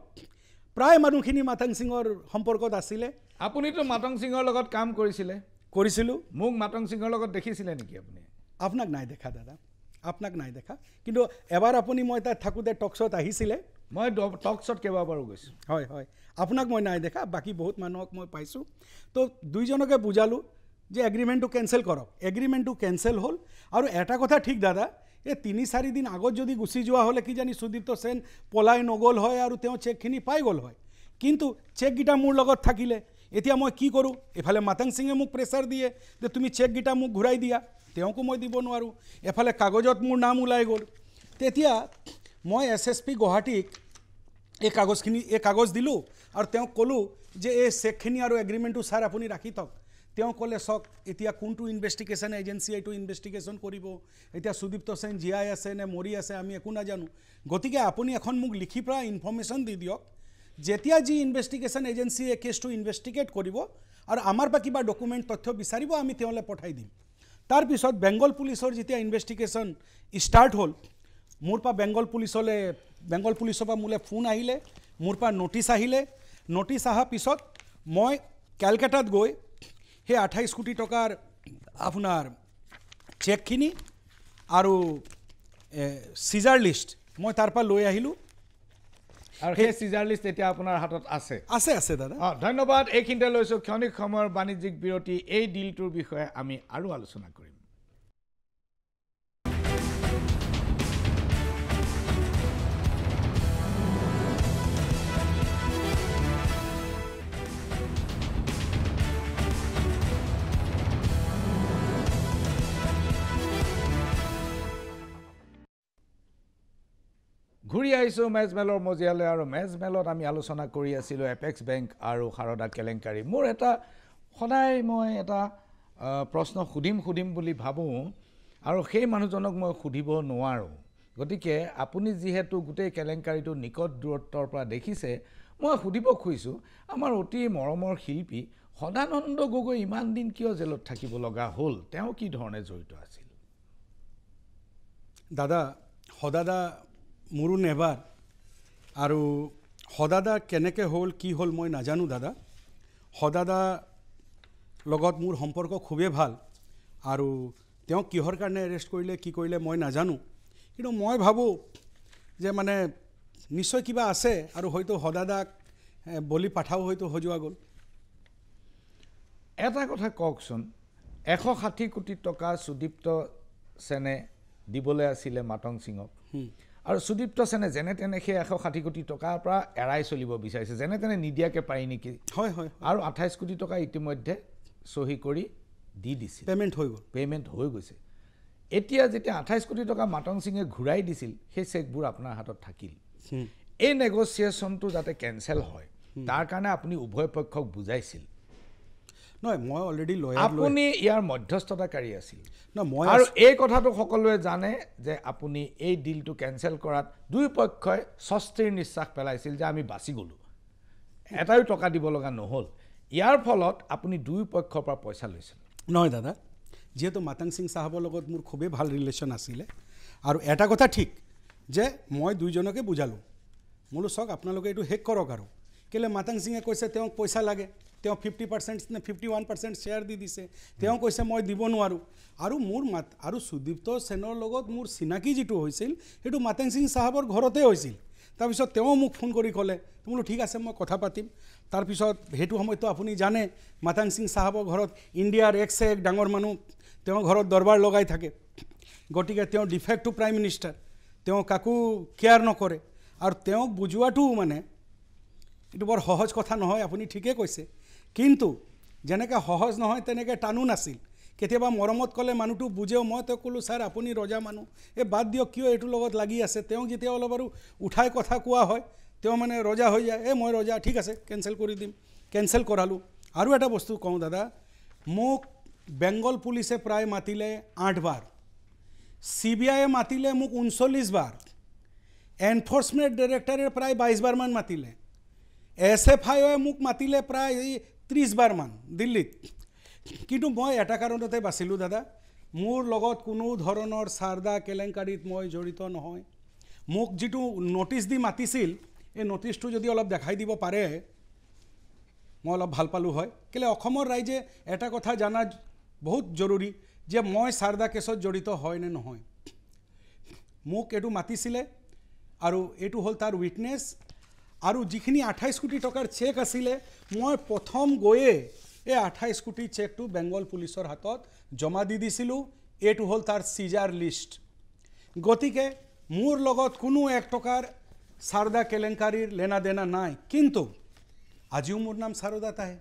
প্ৰায় মানুহখিনি মাতং সিঙৰ সম্পৰ্কত আছিলে আপুনিতো মাতং সিঙৰ লগত কাম কৰিছিলোঁ মোক মাতং সিঙৰ লগত দেখিছিলে নেকি আপুনি আপোনাক নাই দেখা দাদা আপোনাক নাই দেখা কিন্তু এবাৰ আপুনি মই তাত থাকোঁতে টকশ্বত আহিছিলে মই টকশ্বত কেইবাবাৰো গৈছোঁ হয় হয় আপোনাক মই নাই দেখা বাকী বহুত মানুহক মই পাইছোঁ তো দুইজনকে বুজালোঁ যে এগ্ৰিমেণ্টটো কেনচেল কৰক এগ্ৰিমেণ্টটো কেনচেল হ'ল আৰু এটা কথা ঠিক দাদা এই 3-4 দিন আগত যদি গুচি যোৱা হ'লে কি জানি সুদীপ্ত সেন পলাই নগ'ল হয় আৰু তেওঁ চেকখিনি পাই গ'ল হয় কিন্তু চেককেইটা মোৰ লগত থাকিলে এতিয়া মই কি কৰোঁ এফালে মাতং সিঙে মোক প্ৰেছাৰ দিয়ে যে তুমি চেককেইটা মোক ঘূৰাই দিয়া তেওঁকো মই দিব নোৱাৰোঁ এফালে কাগজত মোৰ নাম ওলাই গ'ল তেতিয়া মই SSP গুৱাহাটীক এই কাগজ দিলোঁ আৰু তেওঁক ক'লোঁ যে এই চেকখিনি আৰু এগ্ৰিমেণ্টটো ছাৰ আপুনি ৰাখি থওক তেওঁ ক'লে চাওক এতিয়া কোনটো ইনভেষ্টিগেশ্যন এজেঞ্চি এইটো ইনভেষ্টিগেশ্যন কৰিব এতিয়া সুদীপ্ত সেন জীয়াই আছে নে মৰি আছে আমি একো নাজানো গতিকে আপুনি এখন মোক লিখি পৰা ইনফৰ্মেশ্যন দি দিয়ক যেতিয়া যি ইনভেষ্টিগেশ্যন এজেঞ্চিয়ে কেছটো ইনভেষ্টিগেট কৰিব আৰু আমাৰ পৰা কিবা ডকুমেণ্ট তথ্য বিচাৰিব আমি তেওঁলৈ পঠাই দিম তাৰপিছত বেংগল পুলিচৰ যেতিয়া ইনভেষ্টিগেশ্যন ষ্টাৰ্ট হ'ল মোৰ পৰা বেংগল পুলিচৰ পৰা মোলৈ ফোন আহিলে মোৰ পৰা নটিচ আহিলে নটিচ অহাৰ পিছত মই কেলকাতাত গৈ সেই 28 কোটি টকাৰ আপোনাৰ চেকখিনি আৰু সিজাৰ লিষ্ট মই তাৰ পৰা লৈ আহিলোঁ আৰু সেই সিজাৰ লিষ্ট এতিয়া আপোনাৰ হাতত আছে দাদা ধন্যবাদ এইখিনিতে লৈছোঁ ক্ষণিক সময়ৰ বাণিজ্যিক বিৰতি এই ডিলটোৰ বিষয়ে আমি আৰু আলোচনা কৰিম ঘূৰি আহিছোঁ মেজমেলৰ মজিয়ালৈ আৰু মেজমেলত আমি আলোচনা কৰি আছিলোঁ এপেক্স বেংক আৰু সাৰদা কেলেংকাৰী মোৰ এটা সদায় মই এটা প্ৰশ্ন সুধিম বুলি ভাবোঁ আৰু সেই মানুহজনক মই সুধিব নোৱাৰোঁ গতিকে আপুনি যিহেতু গোটেই কেলেংকাৰীটো নিকট দূৰত্বৰ পৰা দেখিছে মই সুধিব খুজিছোঁ আমাৰ অতি মৰমৰ শিল্পী সদানন্দ গগৈ ইমান দিন কিয় জেলত থাকিব লগা হ'ল তেওঁ কি ধৰণে জড়িত আছিল দাদা সদাদা মোৰো নেবাৰ আৰু সদাদা কেনেকৈ হ'ল কি হ'ল মই নাজানো দাদা সদাদা লগত মোৰ সম্পৰ্ক খুবেই ভাল আৰু তেওঁ কিহৰ কাৰণে এৰেষ্ট কৰিলে কি কৰিলে মই নাজানো কিন্তু মই ভাবোঁ যে মানে নিশ্চয় কিবা আছে আৰু হয়তো সদাদাক বলি পাঠাও হয়তো সজোৱা গ'ল এটা কথা কওকচোন 160 কোটি টকা সুদীপ্ত সেনে দিবলৈ আছিলে মাতং সিঙক আৰু সুদীপ্ত সেনে যেনে তেনে সেই 160 কোটি টকাৰ পৰা এৰাই চলিব বিচাৰিছে যেনে তেনে নিদিয়াকৈ পাৰি নেকি হয় হয় আৰু 28 কোটি টকা ইতিমধ্যে সহি কৰি দি দিছিল পেমেণ্ট হৈ গৈছে এতিয়া যেতিয়া 28 কোটি টকা মাতং সিঙে ঘূৰাই দিছিল সেই চেকবোৰ আপোনাৰ হাতত থাকিল এই নেগোচিয়েশ্যনটো যাতে কেনচেল হয় তাৰ কাৰণে আপুনি উভয় পক্ষক বুজাইছিল নহয় মই অলৰেডি লয়াৰ আপুনি ইয়াৰ মধ্যস্থতাকাৰী আছিল নহয় মই আৰু এই কথাটো সকলোৱে জানে যে আপুনি এই ডিলটো কেনচেল কৰাত দুই পক্ষই স্বস্তিৰ নিশ্বাস পেলাইছিল যে আমি বাচি গ'লোঁ, এটাও টকা দিব লগা নহ'ল। ইয়াৰ ফলত আপুনি দুই পক্ষৰ পৰা পইচা লৈছিল। নহয় দাদা, যিহেতু মাতাং সিং চাহাবৰ লগত মোৰ খুবেই ভাল ৰিলেশ্যন আছিলে আৰু এটা কথা ঠিক যে মই দুইজনকে বুজালোঁ, মোলো চাওক আপোনালোকে এইটো শেষ কৰক আৰু কেলৈ মাতাং সিঙে কৈছে তেওঁক পইচা লাগে, তেওঁ 50% নে 51% শ্বেয়াৰ দি দিছে, তেওঁ কৈছে মই দিব নোৱাৰোঁ। আৰু মোৰ আৰু সুদীপ্ত সেনৰ লগত মোৰ চিনাকি যিটো হৈছিল সেইটো মাতাং সিং চাহাবৰ ঘৰতে হৈছিল। তাৰপিছত তেওঁ মোক ফোন কৰি ক'লে, বোলো ঠিক আছে মই কথা পাতিম। তাৰপিছত সেইটো সময়তো আপুনি জানে মাতাং সিং চাহাবৰ ঘৰত ইণ্ডিয়াৰ একছে এক ডাঙৰ মানুহ, তেওঁ ঘৰত দৰবাৰ লগাই থাকে, গতিকে তেওঁ ডিফেক্টো প্ৰাইম মিনিষ্টাৰ, তেওঁ কাকো কেয়াৰ নকৰে। আৰু তেওঁক বুজোৱাটো মানে এইটো বৰ সহজ কথা নহয়, আপুনি ঠিকেই কৈছে, কিন্তু যেনেকৈ সহজ নহয় তেনেকৈ টানো নাছিল। কেতিয়াবা মৰমত ক'লে মানুহটো বুজেও। মই তেওঁক ক'লোঁ ছাৰ আপুনি ৰজা মানুহ, এই বাদ দিয়ক কিয় এইটোৰ লগত লাগি আছে। তেওঁক যেতিয়া অলপ আৰু উঠাই কথা কোৱা হয় তেওঁ মানে ৰজা হৈ যায়, মই ৰজা, ঠিক আছে কেঞ্চেল কৰি দিম, কেঞ্চেল কৰালোঁ। আৰু এটা বস্তু কওঁ দাদা, মোক বেংগল পুলিচে প্ৰায় মাতিলে 8 বাৰ, CBI মাতিলে মোক 39 বাৰ, এনফৰ্চমেণ্ট ডাইৰেক্টৰে প্ৰায় 22 বাৰমান মাতিলে, SFI মোক মাতিলে প্ৰায় 30 বাৰমান দিল্লীত। কিন্তু মই এটা কাৰণতে বাচিলোঁ দাদা, মোৰ লগত কোনো ধৰণৰ সাৰদা কেলেংকাৰীত মই জড়িত নহয়। মোক যিটো নটিচ দি মাতিছিল এই নটিচটো যদি অলপ দেখাই দিব পাৰে মই অলপ ভাল পালোঁ হয়। কেলৈ অসমৰ ৰাইজে এটা কথা জানা বহুত জৰুৰী যে মই সাৰদা কেছত জড়িত হয় নে নহয়। মোক এইটো মাতিছিলে আৰু এইটো হ'ল তাৰ উইটনেছ। আৰু যিখিনি 28 কোটি টকাৰ চেক আছিলে মই প্ৰথম গৈয়ে এই 28 কোটি চেকটো বেংগল পুলিচৰ হাতত জমা দি দিছিলোঁ। এইটো হ'ল তাৰ চিজাৰ লিষ্ট। গতিকে মোৰ লগত কোনো 1 টকাৰ সাৰদা কেলেংকাৰীৰ লেনা দেনা নাই, কিন্তু আজিও মোৰ নাম সাৰদাত আহে।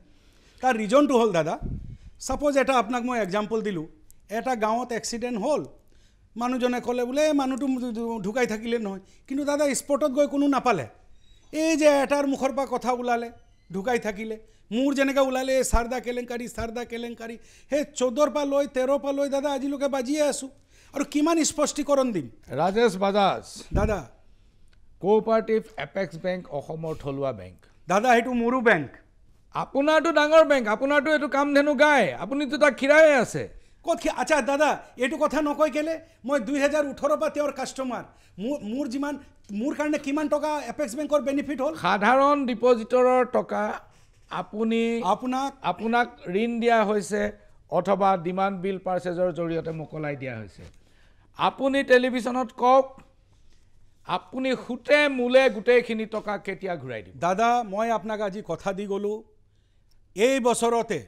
তাৰ ৰিজনটো হ'ল দাদা, ছাপ'জ এটা আপোনাক মই এক্সাম্পল দিলোঁ, এটা গাঁৱত এক্সিডেণ্ট হ'ল, মানুহজনে ক'লে বোলে মানুহটো ঢুকাই থাকিলে নহয়, কিন্তু দাদা স্পটত গৈ কোনো নাপালে। এই যে এটাৰ মুখৰ পৰা কথা ওলালে ঢুকাই থাকিলে, মোৰ যেনেকৈ ওলালে এই সাৰদা কেলেংকাৰী, সেই 14 পৰা লৈ 13 পৰা লৈ দাদা আজিলৈকে বাজিয়ে আছোঁ। আৰু কিমান স্পষ্টীকৰণ দিম। ৰাজেশ বাজাজ, দাদা কোঅপাৰেটিভ এপেক্স বেংক অসমৰ থলুৱা বেংক। দাদা সেইটো মোৰো বেংক। আপোনাৰতো ডাঙৰ বেংক, আপোনাৰতো এইটো কামধেনু গাই, আপুনিতো তাক খিৰায়ে আছে। ক'ত আচ্ছা দাদা এইটো কথা নকয় কেলে, মই 2018 পৰা তেওঁৰ কাষ্টমাৰ। মোৰ যিমান মোৰ কাৰণে কিমান টকা এপেক্স বেংকৰ বেনিফিট হ'ল। সাধাৰণ ডিপজিটৰৰ টকা আপোনাক ঋণ দিয়া হৈছে অথবা ডিমাণ্ড বিল পাৰ্চেজৰ জৰিয়তে মোকলাই দিয়া হৈছে। আপুনি টেলিভিশ্যনত কওক, আপুনি সুতে মূলে গোটেইখিনি টকা কেতিয়া ঘূৰাই দিব। দাদা মই আপোনাক আজি কথা দি গ'লোঁ, এই বছৰতে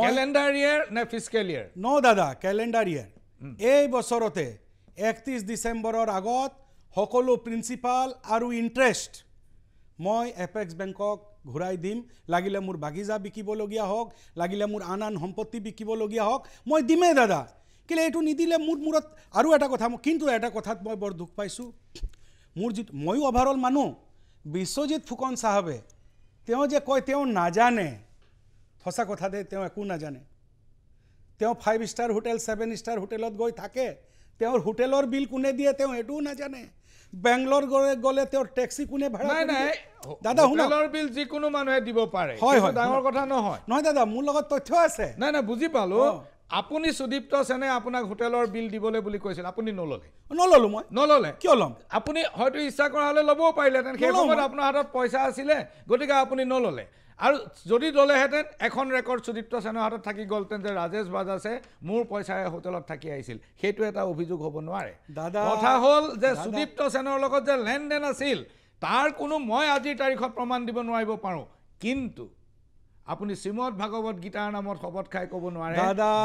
কেলেণ্ডাৰ ইয়েৰ নে ফিস্কেল ইয়েৰ? দাদা কেলেণ্ডাৰ ইয়েৰ। এই বছৰতে 31 ডিচেম্বৰৰ আগত সকলো প্ৰিন্সিপাল আৰু ইণ্টাৰেষ্ট মই এপেক্স বেংকক ঘূৰাই দিম। লাগিলে মোৰ বাগিচা বিকিবলগীয়া হওক, লাগিলে মোৰ আন সম্পত্তি বিকিবলগীয়া হওক, মই দিমেই দাদা। কেলৈ এইটো নিদিলে মোৰ মূৰত আৰু এটা কথা, কিন্তু এটা কথাত মই বৰ দুখ পাইছোঁ। মোৰ যিটো ময়ো অভাৰঅল মানুহ, বিশ্বজিৎ ফুকন চাহাবে তেওঁ যে কয় তেওঁ নাজানে, সঁচা কথা দে, তেওঁ একো নাজানে। তেওঁ 5 ষ্টাৰ হোটেল 7 ষ্টাৰ হোটেলত গৈ থাকে, তেওঁৰ হোটেলৰ বিল কোনে দিয়ে তেওঁ এইটোও নাজানে। বেংগলোৰ গ'লে তেওঁৰ টেক্সি কোনে ভাড়া কৰে? নাই দাদা হোটেলৰ বিল যিকোনো মানুহে দিব পাৰে, হয় ডাঙৰ কথা নহয়। নহয় দাদা মোৰ লগত তথ্য আছে। নাই বুজি পালো। আপুনি সুদীপ্ত সেনে আপোনাক হোটেলৰ বিল দিবলৈ বুলি কৈছিল, আপুনি নল'লে? নল'লো। মই নল'লে কিয় ল'ম? আপুনি হয়তো ইচ্ছা কৰা হ'লে ল'বও পাৰিলেহেঁতেন, সেই সময়ত আপোনাৰ হাতত পইচা আছিলে, গতিকে আপুনি নল'লে। আৰু যদি ল'লেহেঁতেন এখন ৰেকৰ্ড সুদীপ্ত সেনৰ হাতত থাকি গ'লহেঁতেন যে ৰাজেশ বাজাজে মোৰ পইচাৰে হোটেলত থাকি আহিছিল, সেইটো এটা অভিযোগ হ'ব নোৱাৰে। কথা হ'ল যে সুদীপ্ত সেনৰ লগত যে লেনদেন আছিল তাৰ কোনো মই আজিৰ তাৰিখত প্ৰমাণ দিব নোৱাৰিব পাৰোঁ, কিন্তু আপুনি শ্ৰীমদ ভাগৱত গীতাৰ নামত শপত খাই ক'ব নোৱাৰে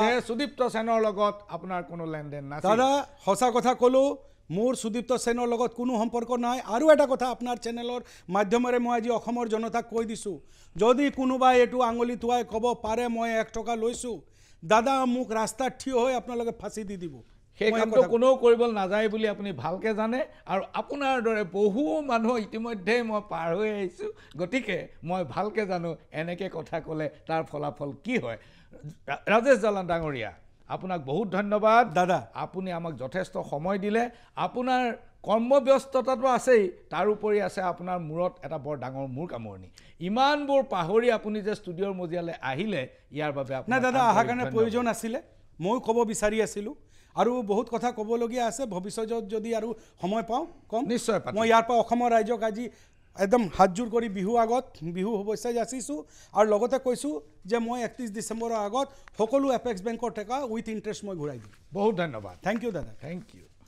যে সুদীপ্ত সেনৰ লগত আপোনাৰ কোনো লেনদেন নাছিল। দাদা সঁচা কথা ক'লোঁ, মোৰ সুদীপ্ত সেনৰ লগত কোনো সম্পৰ্ক নাই। আৰু এটা কথা আপোনাৰ চেনেলৰ মাধ্যমেৰে মই আজি অসমৰ জনতাক কৈ দিছোঁ, যদি কোনোবাই এইটো আঙুলি টুৱাই ক'ব পাৰে মই 1 টকা লৈছোঁ, দাদা মোক ৰাস্তাত থিয় হৈ আপোনালোকে ফাঁচি দি দিব। সেই কামটো কোনেও কৰিব নাযায় বুলি আপুনি ভালকৈ জানে আৰু আপোনাৰ দৰে বহু মানুহ ইতিমধ্যেই মই পাৰ হৈ আহিছোঁ গতিকে মই ভালকৈ জানো এনেকৈ কথা ক'লে তাৰ ফলাফল কি হয় ৰাজেশ জালান ডাঙৰীয়া আপোনাক বহুত ধন্যবাদ দাদা আপুনি আমাক যথেষ্ট সময় দিলে আপোনাৰ কৰ্মব্যস্ততাটো আছেই তাৰোপৰি আছে আপোনাৰ মূৰত এটা বৰ ডাঙৰ মূৰ কামৰণি ইমানবোৰ পাহৰি আপুনি যে ষ্টুডিঅ'ৰ মজিয়ালৈ আহিলে ইয়াৰ বাবে না দাদা অহাৰ কাৰণে প্ৰয়োজন আছিলে ময়ো ক'ব বিচাৰি আছিলোঁ আৰু বহুত কথা ক'বলগীয়া আছে ভৱিষ্যতত যদি আৰু সময় পাওঁ কম নিশ্চয় মই ইয়াৰ পৰা অসমৰ ৰাইজক আজি একদম হাতযোৰ কৰি বিহু আগত বিহু শুভেচ্ছা যাচিছোঁ আৰু লগতে কৈছোঁ যে মই 31 ডিচেম্বৰৰ আগত সকলো এপেক্স বেংকৰ টকা উইথ ইণ্টাৰেষ্ট মই ঘূৰাই দিম বহুত ধন্যবাদ থেংক ইউ দাদা থেংক ইউ